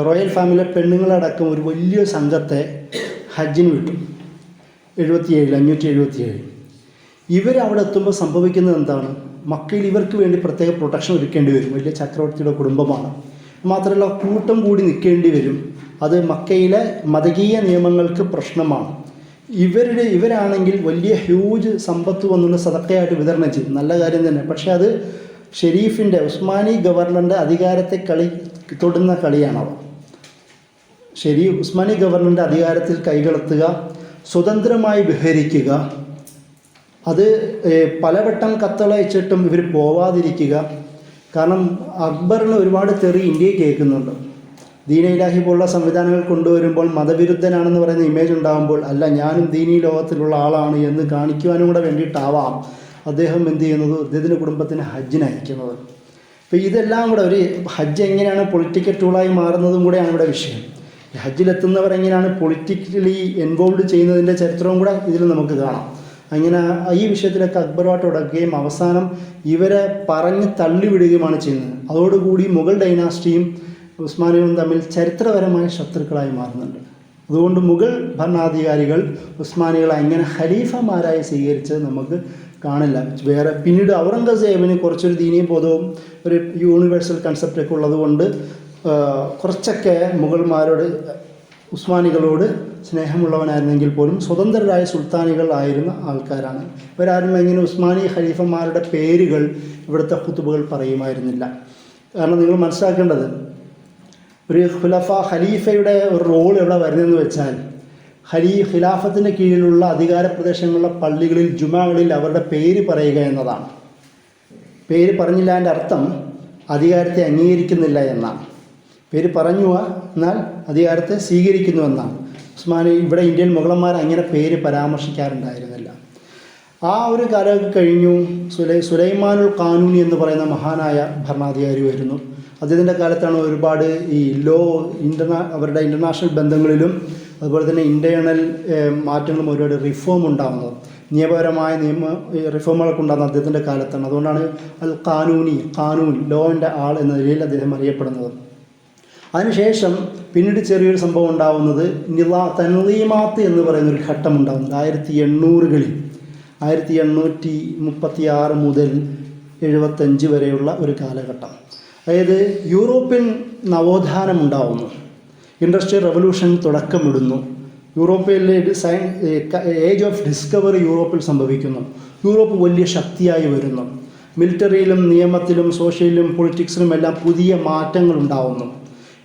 റോയൽ ഫാമിലിയിലെ പെണ്ണുങ്ങളടക്കം ഒരു വലിയ സംഘത്തെ ഹജ്ജിന് വിട്ടു. 577 ഇവരവിടെ എത്തുമ്പോൾ സംഭവിക്കുന്നത് എന്താണ്? മക്കയിൽ ഇവർക്ക് വേണ്ടി പ്രത്യേക പ്രൊട്ടക്ഷൻ ഒരുക്കേണ്ടി വരും. വലിയ ചക്രവർത്തിയുടെ കുടുംബമാണ്. മാത്രമല്ല കൂട്ടം കൂടി നിൽക്കേണ്ടി വരും. അത് മക്കയിലെ മതകീയ നിയമങ്ങൾക്ക് പ്രശ്നമാണ്. ഇവരാണെങ്കിൽ വലിയ ഹ്യൂജ് സമ്പത്ത് വന്നുള്ള സദക്കയായിട്ട് വിതരണം ചെയ്യും. നല്ല കാര്യം തന്നെ. പക്ഷേ അത് ഷെരീഫിൻ്റെ ഉസ്മാനി ഗവർണറിൻ്റെ അധികാരത്തെ തൊടുന്ന കളിയാണവ. ഉസ്മാനി ഗവർണറിൻ്റെ അധികാരത്തിൽ കൈകടത്തുക, സ്വതന്ത്രമായി വിഹരിക്കുക, അത് പലവട്ടം കത്തളയച്ചിട്ടും ഇവർ പോവാതിരിക്കുക. കാരണം അക്ബറിന് ഒരുപാട് തെറി ഇന്ത്യയിൽ കേൾക്കുന്നുണ്ട്. ദീന ഇലാഹി പോലുള്ള സംവിധാനങ്ങൾ കൊണ്ടുവരുമ്പോൾ മതവിരുദ്ധനാണെന്ന് പറയുന്ന ഇമേജ് ഉണ്ടാകുമ്പോൾ, അല്ല ഞാനും ദീനീ ലോകത്തിലുള്ള ആളാണ് എന്ന് കാണിക്കുവാനും കൂടെ വേണ്ടിയിട്ടാവാം അദ്ദേഹം എന്ത് ചെയ്യുന്നത്, അദ്ദേഹത്തിൻ്റെ കുടുംബത്തിന് ഹജ്ജിന് അയക്കുന്നത്. അപ്പോൾ ഇതെല്ലാം കൂടെ ഒരു ഹജ്ജ് എങ്ങനെയാണ് പൊളിറ്റിക്കൽ ടൂളായി മാറുന്നതും കൂടെയാണ് ഇവിടെ വിഷയം. ഹജ്ജിലെത്തുന്നവർ എങ്ങനെയാണ് പൊളിറ്റിക്കലി ഇൻവോൾവ് ചെയ്യുന്നതിൻ്റെ ചരിത്രവും കൂടെ ഇതിൽ നമുക്ക് കാണാം. അങ്ങനെ ഈ വിഷയത്തിലൊക്കെ അക്ബറുമായിട്ട് ഉടക്കുകയും അവസാനം ഇവരെ പറഞ്ഞ് തള്ളിവിടുകയുമാണ് ചെയ്യുന്നത്. അതോടുകൂടി മുഗൾ ഡൈനാസ്റ്റിയും ഉസ്മാനികളും തമ്മിൽ ചരിത്രപരമായ ശത്രുക്കളായി മാറുന്നുണ്ട്. അതുകൊണ്ട് മുഗൾ ഭരണാധികാരികൾ ഉസ്മാനികളെ എങ്ങനെ ഖലീഫമാരായി സ്വീകരിച്ചത് നമുക്ക് കാണില്ല. വേറെ പിന്നീട് ഔറംഗസേബിന് കുറച്ചൊരു ദീനീ ബോധവും ഒരു യൂണിവേഴ്സൽ കൺസെപ്റ്റൊക്കെ ഉള്ളതുകൊണ്ട് കുറച്ചൊക്കെ മുഗൾമാരോട് ഉസ്മാനികളോട് സ്നേഹമുള്ളവനായിരുന്നെങ്കിൽ പോലും സ്വതന്ത്രരായ സുൽത്താനികൾ ആയിരുന്ന ആൾക്കാരാണ് ഇവരാരും. എങ്ങനെ ഉസ്മാനി ഖലീഫന്മാരുടെ പേരുകൾ ഇവിടുത്തെ ഖുതുബകൾ പറയുമായിരുന്നില്ല. കാരണം നിങ്ങൾ മനസ്സിലാക്കേണ്ടത്, ഒരു ഖലീഫയുടെ ഒരു റോൾ എവിടെ വരുന്നതെന്ന് വെച്ചാൽ, ഖിലാഫത്തിൻ്റെ കീഴിലുള്ള അധികാര പ്രദേശങ്ങളിലെ പള്ളികളിൽ ജുമാകളിൽ അവരുടെ പേര് പറയുക എന്നതാണ്. പേര് പറഞ്ഞില്ല എൻ്റെ അർത്ഥം അധികാരത്തെ അംഗീകരിക്കുന്നില്ല എന്നാണ്. പേര് പറഞ്ഞു എന്നാൽ അധികാരത്തെ സ്വീകരിക്കുന്നു എന്നാണ്. ഉസ്മാനി ഇവിടെ ഇന്ത്യൻ മുഗളന്മാർ അങ്ങനെ പേര് പരാമർശിക്കാറുണ്ടായിരുന്നില്ല. ആ ഒരു കാലമൊക്കെ കഴിഞ്ഞു. സുലൈമാനുൽ ഖാനൂനി എന്ന് പറയുന്ന മഹാനായ ഭരണാധികാരി വരുന്നു. അദ്ദേഹത്തിൻ്റെ കാലത്താണ് ഒരുപാട് ഈ അവരുടെ ഇൻ്റർനാഷണൽ ബന്ധങ്ങളിലും അതുപോലെ തന്നെ ഇൻറ്റേർണൽ മാറ്റങ്ങളും ഒരുപാട് റിഫോം ഉണ്ടാകുന്നത്. നിയമപരമായ റിഫോമുകളൊക്കെ ഉണ്ടാകുന്നത് അദ്ദേഹത്തിൻ്റെ കാലത്താണ്. അതുകൊണ്ടാണ് ഖാനൂൻ ലോൻ്റെ ആൾ എന്ന നിലയിൽ അദ്ദേഹം അറിയപ്പെടുന്നത്. അതിനുശേഷം പിന്നീട് ചെറിയൊരു സംഭവം ഉണ്ടാകുന്നത് തൻലീമാത്ത് എന്ന് പറയുന്നൊരു ഘട്ടം ഉണ്ടാകുന്നത് 1800-കളിൽ 1836 മുതൽ 75 വരെയുള്ള ഒരു കാലഘട്ടം. അതായത് യൂറോപ്യൻ നവോത്ഥാനം ഉണ്ടാവുന്നു. ഇൻഡസ്ട്രിയൽ റവല്യൂഷൻ തുടക്കമിടുന്നു. യൂറോപ്പിലെ ഏജ് ഓഫ് ഡിസ്കവറി യൂറോപ്പിൽ സംഭവിക്കുന്നു. യൂറോപ്പ് വലിയ ശക്തിയായി വരുന്നു. മിലിറ്ററിയിലും നിയമത്തിലും സോഷ്യലിലും പൊളിറ്റിക്സിലും എല്ലാം പുതിയ മാറ്റങ്ങൾ ഉണ്ടാവുന്നു.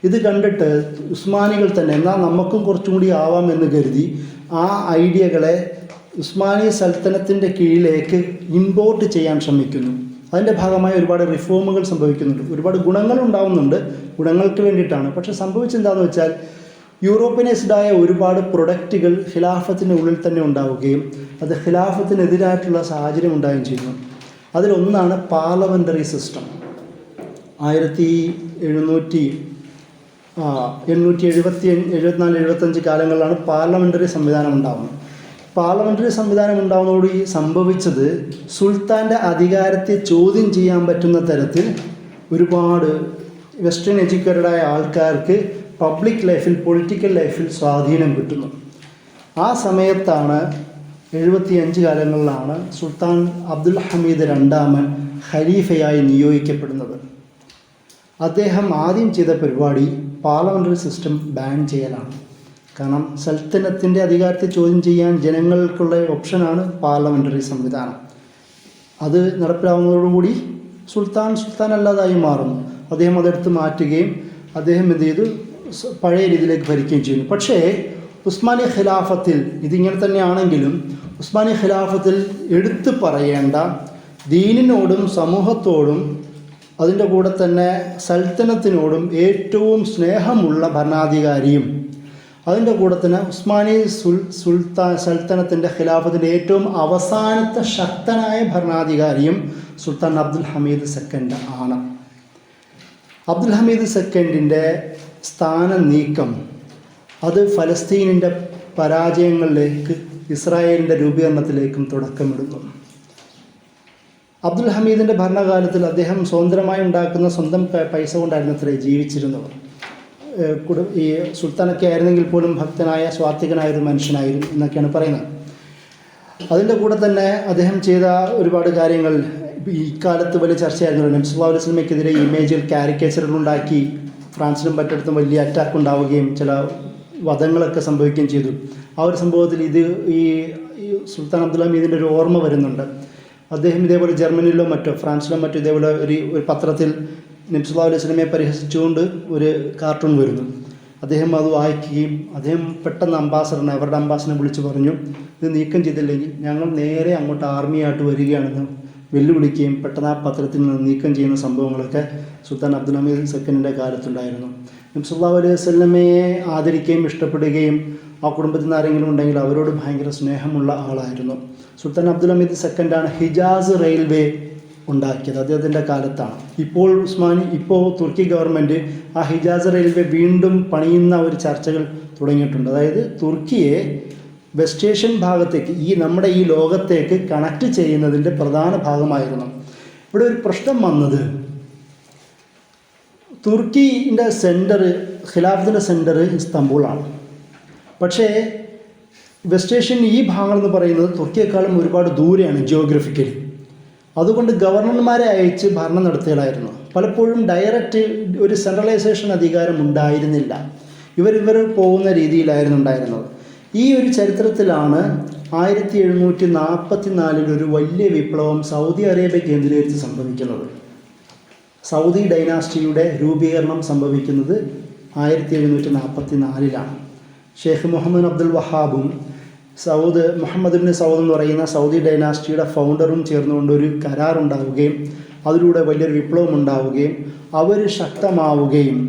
ഇത് കണ്ടിട്ട് ഉസ്മാനികൾ തന്നെ എന്നാൽ നമുക്കും കുറച്ചും കൂടി ആവാമെന്ന് കരുതി ആ ഐഡിയകളെ ഉസ്മാനി സൽത്തനത്തിൻ്റെ കീഴിലേക്ക് ഇമ്പോർട്ട് ചെയ്യാൻ ശ്രമിക്കുന്നു. അതിൻ്റെ ഭാഗമായി ഒരുപാട് റിഫോമുകൾ സംഭവിക്കുന്നുണ്ട്. ഒരുപാട് ഗുണങ്ങൾ ഉണ്ടാവുന്നുണ്ട്, ഗുണങ്ങൾക്ക് വേണ്ടിയിട്ടാണ്. പക്ഷെ സംഭവിച്ചെന്താണെന്ന് വെച്ചാൽ യൂറോപ്യനൈസ്ഡായ ഒരുപാട് പ്രൊഡക്റ്റുകൾ ഖിലാഫത്തിൻ്റെ ഉള്ളിൽ തന്നെ ഉണ്ടാവുകയും അത് ഖിലാഫത്തിനെതിരായിട്ടുള്ള സാഹചര്യം ഉണ്ടാവുകയും ചെയ്യുന്നു. അതിലൊന്നാണ് പാർലമെൻ്ററി സിസ്റ്റം. 1874-75 കാലങ്ങളിലാണ് പാർലമെൻ്ററി സംവിധാനം ഉണ്ടാകുന്നത്. പാർലമെൻ്ററി സംവിധാനം ഉണ്ടാകുന്നതോടുകൂടി സംഭവിച്ചത് സുൽത്താൻ്റെ അധികാരത്തെ ചോദ്യം ചെയ്യാൻ പറ്റുന്ന തരത്തിൽ ഒരുപാട് വെസ്റ്റേൺ എഡ്യൂക്കേറ്റഡായ ആൾക്കാർക്ക് പബ്ലിക് ലൈഫിൽ, പൊളിറ്റിക്കൽ ലൈഫിൽ സ്വാധീനം കിട്ടുന്നു. ആ സമയത്താണ് 75 കാലങ്ങളിലാണ് സുൽത്താൻ അബ്ദുൽ ഹമീദ് രണ്ടാമൻ ഖലീഫയായി നിയോഗിക്കപ്പെടുന്നത്. അദ്ദേഹം ആദ്യം ചെയ്ത പരിപാടി പാർലമെൻ്ററി സിസ്റ്റം ബാൻ ചെയ്യലാണ്. കാരണം സൽത്തനത്തിൻ്റെ അധികാരത്തെ ചോദ്യം ചെയ്യാൻ ജനങ്ങൾക്കുള്ള ഓപ്ഷനാണ് പാർലമെൻ്ററി സംവിധാനം. അത് നടപ്പിലാവുന്നതോടുകൂടി സുൽത്താൻ അല്ലാതായി മാറുന്നു. അദ്ദേഹം അതെടുത്ത് മാറ്റുകയും അദ്ദേഹം എന്ത് ചെയ്തു, പഴയ രീതിയിലേക്ക് ഭരിക്കുകയും ചെയ്യുന്നു. പക്ഷേ ഉസ്മാനി ഖിലാഫത്തിൽ ഇതിങ്ങനെ തന്നെയാണെങ്കിലും ഉസ്മാനി ഖിലാഫത്തിൽ എടുത്തു പറയേണ്ട ദീനിനോടും സമൂഹത്തോടും അതിൻ്റെ കൂടെ തന്നെ സൽത്തനത്തിനോടും ഏറ്റവും സ്നേഹമുള്ള ഭരണാധികാരിയും അതിൻ്റെ കൂടെ തന്നെ ഉസ്മാനി സൽത്തനത്തിൻ്റെ ഖിലാഫത്തിൻ്റെ ഏറ്റവും അവസാനത്തെ ശക്തനായ ഭരണാധികാരിയും സുൽത്താൻ അബ്ദുൽ ഹമീദ് സെക്കൻഡ് ആണ്. അബ്ദുൽ ഹമീദ് സെക്കൻഡിൻ്റെ സ്ഥാന നീക്കം അത് ഫലസ്തീനിൻ്റെ പരാജയങ്ങളിലേക്ക്, ഇസ്രായേലിൻ്റെ രൂപീകരണത്തിലേക്കും തുടക്കമിടുന്നു. അബ്ദുൽ ഹമീദിൻ്റെ ഭരണകാലത്തിൽ അദ്ദേഹം സ്വതന്ത്രമായി ഉണ്ടാക്കുന്ന സ്വന്തം പൈസ കൊണ്ടായിരുന്നു അത്രേ ജീവിച്ചിരുന്നവർ. ഈ സുൽത്താനൊക്കെ ആയിരുന്നെങ്കിൽ പോലും ഭക്തനായ സ്വാത്വികനായ ഒരു മനുഷ്യനായിരുന്നു എന്നൊക്കെയാണ് പറയുന്നത്. അതിൻ്റെ കൂടെ തന്നെ അദ്ദേഹം ചെയ്ത ഒരുപാട് കാര്യങ്ങൾ ഈ കാലത്ത് വലിയ ചർച്ചയായിരുന്നു. നബി സല്ലല്ലാഹു അലൈഹി വസല്ലമയ്ക്കെതിരെ ഇമേജുകൾ, കാരിക്കേച്ചറുകൾ ഉണ്ടാക്കി ഫ്രാൻസിലും മറ്റിടത്തും വലിയ അറ്റാക്ക് ഉണ്ടാവുകയും ചില വധങ്ങളൊക്കെ സംഭവിക്കുകയും ചെയ്തു. ആ ഒരു സംഭവത്തിൽ ഈ സുൽത്താൻ അബ്ദുൽ ഹമീദിൻ്റെ ഒരു ഓർമ്മ വരുന്നുണ്ട്. അദ്ദേഹം ഇതേപോലെ ജർമ്മനിയിലോ മറ്റോ ഫ്രാൻസിലോ മറ്റോ ഇതേപോലെ ഒരു പത്രത്തിൽ നബി സല്ലല്ലാഹു അലൈഹി വസല്ലമയെ പരിഹസിച്ചുകൊണ്ട് ഒരു കാർട്ടൂൺ വരുന്നു. അദ്ദേഹം അത് വായിക്കുകയും അദ്ദേഹം പെട്ടെന്ന് അവരുടെ അംബാസഡറിനെ വിളിച്ച് പറഞ്ഞു, ഇത് നീക്കം ചെയ്തില്ലെങ്കിൽ ഞങ്ങൾ നേരെ അങ്ങോട്ട് ആർമിയായിട്ട് വരികയാണെന്ന് വെല്ലുവിളിക്കുകയും പെട്ടെന്ന് ആ പത്രത്തിൽ നിന്ന് നീക്കം ചെയ്യുന്ന സംഭവങ്ങളൊക്കെ സുൽത്താൻ അബ്ദുൽ ഹമീദ് സെക്കൻഡിൻ്റെ കാലത്തുണ്ടായിരുന്നു. നബി സല്ലല്ലാഹു അലൈഹി വസല്ലമയെ ആദരിക്കുകയും ഇഷ്ടപ്പെടുകയും ആ കുടുംബത്തിൽ നിന്ന് ആരെങ്കിലും ഉണ്ടെങ്കിൽ അവരോട് ഭയങ്കര സ്നേഹമുള്ള ആളായിരുന്നു. സുൽത്താൻ അബ്ദുൽ ഹമീദ് സെക്കൻഡാണ് ഹിജാസ് റെയിൽവേ ഉണ്ടാക്കിയത്. അദ്ദേഹത്തിൻ്റെ കാലത്താണ്. ഇപ്പോൾ തുർക്കി ഗവൺമെൻറ് ആ ഹിജാസ് റെയിൽവേ വീണ്ടും പണിയുന്ന ഒരു ചർച്ചകൾ തുടങ്ങിയിട്ടുണ്ട്. അതായത് തുർക്കിയെ വെസ്റ്റ് ഏഷ്യൻ ഭാഗത്തേക്ക്, നമ്മുടെ ഈ ലോകത്തേക്ക് കണക്ട് ചെയ്യുന്നതിൻ്റെ പ്രധാന ഭാഗമായിരുന്നു. ഇവിടെ ഒരു പ്രശ്നം വന്നത്, തുർക്കിൻ്റെ ഖിലാഫത്തിൻ്റെ സെൻറ്റർ ഇസ്താംബൂളാണ്. പക്ഷേ വെസ്റ്റ് ഏഷ്യൻ ഈ ഭാഗങ്ങളെന്ന് പറയുന്നത് തുർക്കിയെക്കാളും ഒരുപാട് ദൂരെയാണ് ജിയോഗ്രഫിക്കലി. അതുകൊണ്ട് ഗവർണർമാരെ അയച്ച് ഭരണം നടത്തുകയായിരുന്നു. പലപ്പോഴും ഡയറക്റ്റ് ഒരു സെൻട്രലൈസേഷൻ അധികാരം ഉണ്ടായിരുന്നില്ല. ഇവർ പോകുന്ന രീതിയിലായിരുന്നു ഉണ്ടായിരുന്നത്. ഈ ഒരു ചരിത്രത്തിലാണ് 1744 ഒരു വലിയ വിപ്ലവം സൗദി അറേബ്യ കേന്ദ്രീകരിച്ച് സംഭവിക്കുന്നത്. സൗദി ഡൈനാസ്റ്റിയുടെ രൂപീകരണം സംഭവിക്കുന്നത് 1744 ഷെയ്ഖ് മുഹമ്മദ് അബ്ദുൽ വഹാബും മുഹമ്മദ് ഇബ്നു സൗദ് എന്ന് പറയുന്ന സൗദി ഡൈനാസ്റ്റിയുടെ ഫൗണ്ടറും ചേർന്നുകൊണ്ട് ഒരു കരാറുണ്ടാവുകയും അതിലൂടെ വലിയൊരു വിപ്ലവം ഉണ്ടാവുകയും അവർ ശക്തമാവുകയും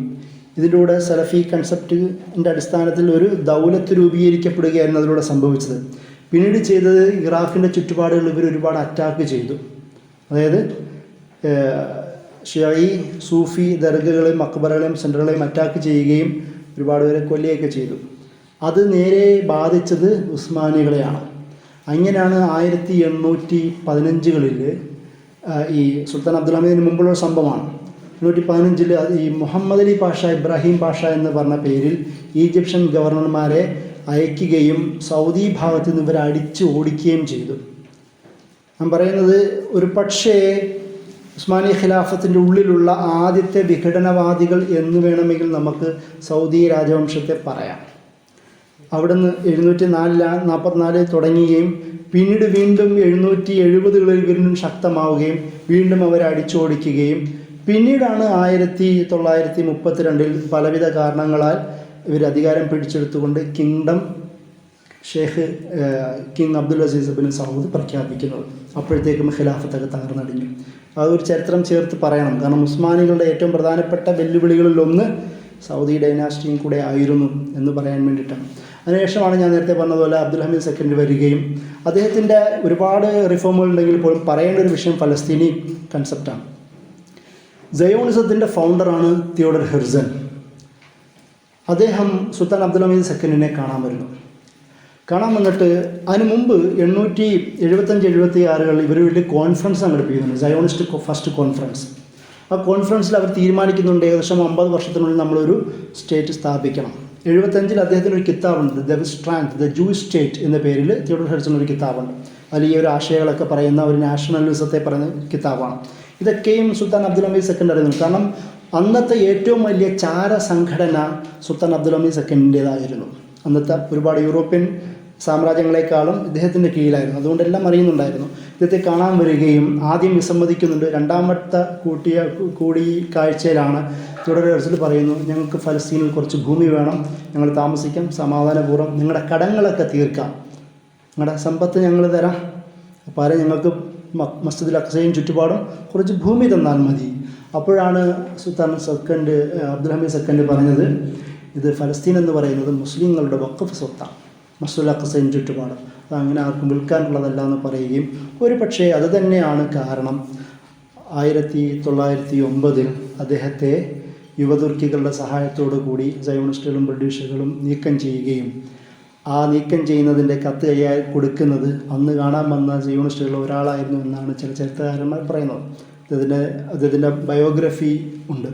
ഇതിലൂടെ സലഫി കൺസെപ്റ്റിൻ്റെ അടിസ്ഥാനത്തിൽ ഒരു ദൗലത്ത് രൂപീകരിക്കപ്പെടുകയായിരുന്നു അതിലൂടെ സംഭവിച്ചത്. പിന്നീട് ചെയ്തത് ഇറാഖിൻ്റെ ചുറ്റുപാടുകൾ ഇവർ ഒരുപാട് അറ്റാക്ക് ചെയ്തു. അതായത് ഷിഈ സൂഫി ദർഗകളെയും മക്ബറകളെയും സെൻറ്ററുകളെയും അറ്റാക്ക് ചെയ്യുകയും ഒരുപാട് പേരെ കൊല്ലുകയൊക്കെ ചെയ്തു. അത് നേരെ ബാധിച്ചത് ഉസ്മാനികളെയാണ്. അങ്ങനെയാണ് 1815 ഈ സുൽത്താൻ അബ്ദുൽ ഹമീദിന് മുമ്പുള്ള സംഭവമാണ്. 1815 ഈ മുഹമ്മദ് അലി പാഷ, ഇബ്രാഹിം പാഷ എന്ന് പറഞ്ഞ പേരിൽ ഈജിപ്ഷ്യൻ ഗവർണർമാരെ അയക്കുകയും സൗദി ഭാഗത്ത് നിന്ന് ഇവരെ അടിച്ച് ഓടിക്കുകയും ചെയ്തു. ഞാൻ പറയുന്നത് ഒരു പക്ഷേ ഉസ്മാനി ഖിലാഫത്തിൻ്റെ ഉള്ളിലുള്ള ആദ്യത്തെ വിഘടനവാദികൾ എന്ന് വേണമെങ്കിൽ നമുക്ക് സൗദി രാജവംശത്തെ പറയാം. അവിടുന്ന് 744 തുടങ്ങുകയും പിന്നീട് വീണ്ടും 770 വീണ്ടും ശക്തമാവുകയും വീണ്ടും അവരെ അടിച്ചോടിക്കുകയും പിന്നീടാണ് 1932 പലവിധ കാരണങ്ങളാൽ ഇവർ അധികാരം പിടിച്ചെടുത്തുകൊണ്ട് king Abdul Aziz bin Saud പ്രഖ്യാപിക്കുന്നത്. അപ്പോഴത്തേക്കും ഖിലാഫത്തൊക്കെ തകർന്നടിഞ്ഞു. അതൊരു ചരിത്രം ചേർത്ത് പറയണം. കാരണം ഉസ്മാനികളുടെ ഏറ്റവും പ്രധാനപ്പെട്ട വെല്ലുവിളികളിലൊന്ന് സൗദി ഡൈനാസ്റ്റിയും കൂടെ ആയിരുന്നു എന്ന് പറയാൻ വേണ്ടിയിട്ടാണ്. അതിനുശേഷമാണ് ഞാൻ നേരത്തെ പറഞ്ഞതുപോലെ അബ്ദുൽ ഹമീദ് സെക്കൻഡ് വരികയും അദ്ദേഹത്തിൻ്റെ ഒരുപാട് റിഫോമുകൾ ഉണ്ടെങ്കിൽ പോലും പറയേണ്ട ഒരു വിഷയം ഫലസ്തീനി കൺസെപ്റ്റാണ്. സയോണിസത്തിൻ്റെ ഫൗണ്ടറാണ് തിയോഡർ ഹെർസൽ. അദ്ദേഹം സുൽത്താൻ അബ്ദുൽ ഹമീദ് സെക്കൻഡിനെ കാണാൻ വന്നിട്ട് അതിന് മുമ്പ് 875-76 ഇവർ വലിയ കോൺഫറൻസ് സംഘടിപ്പിക്കുന്നുണ്ട്, സയോണിസ്റ്റ് ഫസ്റ്റ് കോൺഫറൻസ്. ആ കോൺഫറൻസിൽ അവർ തീരുമാനിക്കുന്നുണ്ട് ഏകദേശം 50 വർഷത്തിനുള്ളിൽ നമ്മളൊരു സ്റ്റേറ്റ് സ്ഥാപിക്കണം. 75 അദ്ദേഹത്തിന് ഒരു കിതാബുണ്ട്, the strand the Jewish state എന്ന പേരിൽ തിയോഡർ ഹെർസലിന് ഒരു കിതാബുണ്ട്. അതിൽ ഈ ഒരു ആശയങ്ങളൊക്കെ പറയുന്ന ഒരു നാഷണലിസത്തെ പറയുന്ന കിതാബാണ്. ഇതൊക്കെയും സുൽത്താൻ അബ്ദുൽ ഹമീദ് സെക്കൻഡ് അറിയുന്നു. കാരണം അന്നത്തെ ഏറ്റവും വലിയ ചാര സംഘടന സുൽത്താൻ അബ്ദുൽ ഹമീദ് സെക്കൻഡിൻ്റേതായിരുന്നു. അന്നത്തെ ഒരുപാട് യൂറോപ്യൻ സാമ്രാജ്യങ്ങളെക്കാളും ഇദ്ദേഹത്തിൻ്റെ കീഴിലായിരുന്നു. അതുകൊണ്ടെല്ലാം അറിയുന്നുണ്ടായിരുന്നു. ഇദ്ദേഹത്തെ കാണാൻ വരികയും ആദ്യം വിസമ്മതിക്കുന്നുണ്ട്. രണ്ടാമത്തെ കൂടിക്കാഴ്ചയിലാണ് തിയോഡർ ഹെർസൽ പറയുന്നു, ഞങ്ങൾക്ക് ഫലസ്തീനിൽ കുറച്ച് ഭൂമി വേണം, ഞങ്ങൾ താമസിക്കാം, സമാധാനപൂർവ്വം നിങ്ങളുടെ കടങ്ങളൊക്കെ തീർക്കാം, നിങ്ങളുടെ സമ്പത്ത് ഞങ്ങൾ തരാം, അപ്പോൾ ആരെ ഞങ്ങൾക്ക് മസ്ജിദുൽ അഖ്സയും ചുറ്റുപാടും കുറച്ച് ഭൂമി തന്നാൽ മതി. അപ്പോഴാണ് സുൽത്താൻ അബ്ദുൽ ഹമീദ് സെക്കൻഡ് പറഞ്ഞത്, ഇത് ഫലസ്തീൻ എന്ന് പറയുന്നത് മുസ്ലിങ്ങളുടെ വഖഫ് സ്വത്താണ്, മസ്ജിദുൽ അഖ്സയും ചുറ്റുപാടും, അതങ്ങനെ ആർക്കും വിൽക്കാനുള്ളതല്ല എന്ന് പറയുകയും ഒരു പക്ഷേ അത് തന്നെയാണ് കാരണം 1909 അദ്ദേഹത്തെ യുവതുർക്കികളുടെ സഹായത്തോടു കൂടി സയോണിസ്റ്റുകളും ബ്രിട്ടീഷുകളും നീക്കം ചെയ്യുകയും ആ നീക്കം ചെയ്യുന്നതിൻ്റെ കത്ത് കൈയായി കൊടുക്കുന്നത് അന്ന് കാണാൻ വന്ന സയോണിസ്റ്റുകളിൽ ഒരാളായിരുന്നു എന്നാണ് ചില ചരിത്രകാരന്മാർ പറയുന്നത്. അദ്ദേഹത്തിൻ്റെ ബയോഗ്രഫി ഉണ്ട്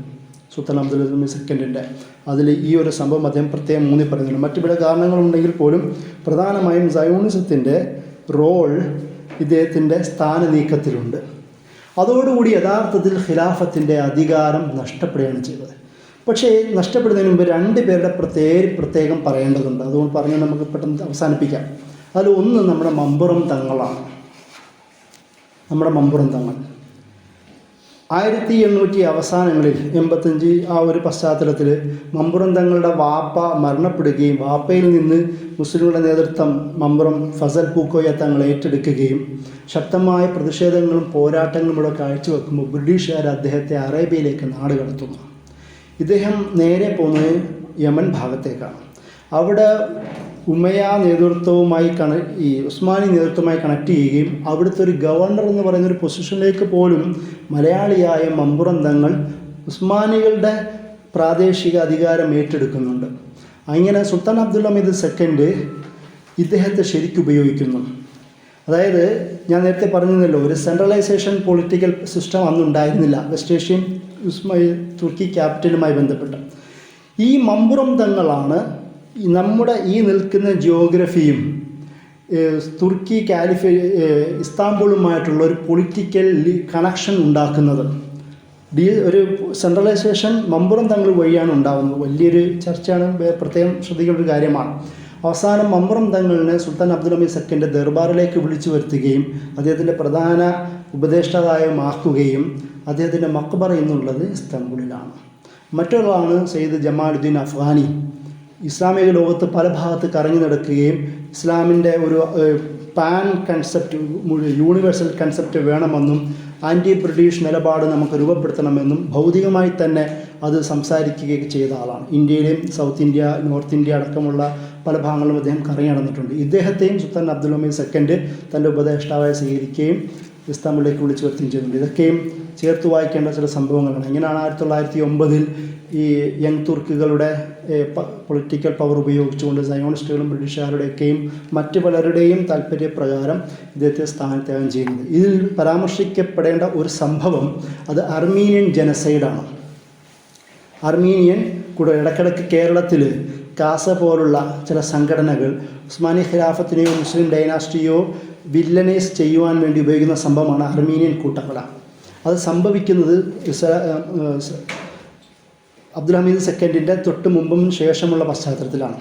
സുൽത്താൻ അബ്ദുൽ ഹമീദ് സെക്കൻഡിൻ്റെ. അതിൽ ഈ ഒരു സംഭവം അദ്ദേഹം പ്രത്യേകം ഊന്നി പറയുന്നുണ്ട്. മറ്റു പല കാരണങ്ങളുണ്ടെങ്കിൽ പോലും പ്രധാനമായും സയോണിസത്തിൻ്റെ റോൾ ഇദ്ദേഹത്തിൻ്റെ സ്ഥാന നീക്കത്തിലുണ്ട്. അതോടുകൂടി യഥാർത്ഥത്തിൽ ഖിലാഫത്തിൻ്റെ അധികാരം നഷ്ടപ്പെടുകയാണ് ചെയ്തത്. പക്ഷേ നഷ്ടപ്പെടുന്നതിന് മുമ്പ് 2 പേരുടെ പ്രത്യേകം പറയേണ്ടതുണ്ട്. അതുകൊണ്ട് പറഞ്ഞ് നമുക്ക് പെട്ടെന്ന് അവസാനിപ്പിക്കാം. അതിൽ ഒന്ന് നമ്മുടെ മമ്പുറം തങ്ങളാണ്. നമ്മുടെ മമ്പുറം തങ്ങൾ 1800 അവസാനങ്ങളിൽ 85 ആ ഒരു പശ്ചാത്തലത്തിൽ മമ്പുറം തങ്ങളുടെ വാപ്പ മരണപ്പെടുകയും വാപ്പയിൽ നിന്ന് മുസ്ലിങ്ങളുടെ നേതൃത്വം മമ്പുറം ഫസൽ പൂക്കോയ തങ്ങൾ ഏറ്റെടുക്കുകയും ശക്തമായ പ്രതിഷേധങ്ങളും പോരാട്ടങ്ങളും ഇവിടെ കാഴ്ചവെക്കുമ്പോൾ ബ്രിട്ടീഷുകാർ അദ്ദേഹത്തെ അറേബ്യയിലേക്ക് നാട് കടത്തുന്നു. ഇദ്ദേഹം നേരെ പോകുന്നത് യമൻ ഭാഗത്തേക്കാണ്. അവിടെ ഉമയ്യ നേതൃത്വവുമായി ഉസ്മാനി നേതൃത്വവുമായി കണക്ട് ചെയ്യുകയും അവിടുത്തെ ഒരു ഗവർണർ എന്ന് പറയുന്നൊരു പൊസിഷനിലേക്ക് പോലും മലയാളിയായ മമ്പുറം തങ്ങൾ ഉസ്മാനികളുടെ പ്രാദേശിക അധികാരം ഏറ്റെടുക്കുന്നുണ്ട്. അങ്ങനെ സുൽത്താൻ അബ്ദുൽ ഹമീദ് സെക്കൻഡ് ഇദ്ദേഹത്തെ ശരിക്കും ഉപയോഗിക്കുന്നു. അതായത് ഞാൻ നേരത്തെ പറഞ്ഞല്ലോ, ഒരു സെൻട്രലൈസേഷൻ പൊളിറ്റിക്കൽ സിസ്റ്റം അന്നുണ്ടായിരുന്നില്ല വെസ്റ്റ് ഏഷ്യൻ തുർക്കി ക്യാപിറ്റലുമായി ബന്ധപ്പെട്ട്. ഈ മമ്പുറം തങ്ങളാണ് നമ്മുടെ ഈ നിൽക്കുന്ന ജിയോഗ്രഫിയും തുർക്കി ഇസ്താംബുളുമായിട്ടുള്ള ഒരു പൊളിറ്റിക്കൽ കണക്ഷൻ ഉണ്ടാക്കുന്നത്. ഒരു സെൻട്രലൈസേഷൻ മമ്പുറം തങ്ങൾ വഴിയാണ് ഉണ്ടാകുന്നത്. വലിയൊരു ചർച്ചയാണ്, പ്രത്യേകം ശ്രദ്ധിക്കേണ്ട ഒരു കാര്യമാണ്. അവസാനം മമ്പുറം തങ്ങളിനെ സുൽത്താൻ അബ്ദുൽ ഹമീദ് സെക്കൻഡ് ദർബാറിലേക്ക് വിളിച്ചു വരുത്തുകയും അദ്ദേഹത്തിൻ്റെ പ്രധാന ഉപദേഷ്ടാവായുമാക്കുകയും അദ്ദേഹത്തിൻ്റെ മക്ബറ എന്നുള്ളത് ഇസ്താംബുളിലാണ്. മറ്റൊരാളാണ് സയ്യിദ് ജമാലുദ്ദീൻ അഫ്ഗാനി. ഇസ്ലാമിക ലോകത്ത് പല ഭാഗത്ത് കറങ്ങി നടക്കുകയും ഇസ്ലാമിൻ്റെ ഒരു പാൻ കൺസെപ്റ്റ്, യൂണിവേഴ്സൽ കൺസെപ്റ്റ് വേണമെന്നും ആൻറ്റി ബ്രിട്ടീഷ് നിലപാട് നമുക്ക് രൂപപ്പെടുത്തണമെന്നും ഭൗതികമായി തന്നെ അത് സംസാരിക്കുകയൊക്കെ ചെയ്ത ആളാണ്. ഇന്ത്യയിലെയും സൗത്ത് ഇന്ത്യ, നോർത്ത് ഇന്ത്യ അടക്കമുള്ള പല ഭാഗങ്ങളിലും അദ്ദേഹം കറങ്ങി നടന്നിട്ടുണ്ട്. ഇദ്ദേഹത്തെയും സുൽത്താൻ അബ്ദുൽ ഹമീദ് സെക്കൻഡ് തൻ്റെ ഉപദേഷ്ടാവായി സ്വീകരിക്കുകയും ഇസ്താംബുളിലേക്ക് വിളിച്ചു വരുത്തുകയും ചെയ്തിട്ടുണ്ട്. ഇതൊക്കെയും ചേർത്ത് വായിക്കേണ്ട ചില സംഭവങ്ങളാണ്. ഇങ്ങനെയാണ് 1909 ഈ യങ് തുർക്കുകളുടെ പൊളിറ്റിക്കൽ പവർ ഉപയോഗിച്ചുകൊണ്ട് സയോണിസ്റ്റുകളും ബ്രിട്ടീഷുകാരുടെയൊക്കെയും മറ്റ് പലരുടെയും താല്പര്യപ്രകാരം ഇദ്ദേഹത്തെ സ്ഥാനത്യാഗം ചെയ്യുന്നത്. ഇതിൽ പരാമർശിക്കപ്പെടേണ്ട ഒരു സംഭവം അത് അർമീനിയൻ ജനസൈഡാണ്. അർമീനിയൻ കൂടെ ഇടയ്ക്കിടയ്ക്ക് കേരളത്തിൽ കാസ പോലുള്ള ചില സംഘടനകൾ ഉസ്മാനി ഖിലാഫത്തിനെയോ മുസ്ലിം ഡൈനാസ്റ്റിയോ വില്ലനൈസ് ചെയ്യുവാൻ വേണ്ടി ഉപയോഗിക്കുന്ന സംഭവമാണ് അർമീനിയൻ കൂട്ടക്കൊല. അത് സംഭവിക്കുന്നത് അബ്ദുൽ ഹമീദ് സെക്കൻഡിൻ്റെ തൊട്ട് മുമ്പും ശേഷമുള്ള പശ്ചാത്തലത്തിലാണ്.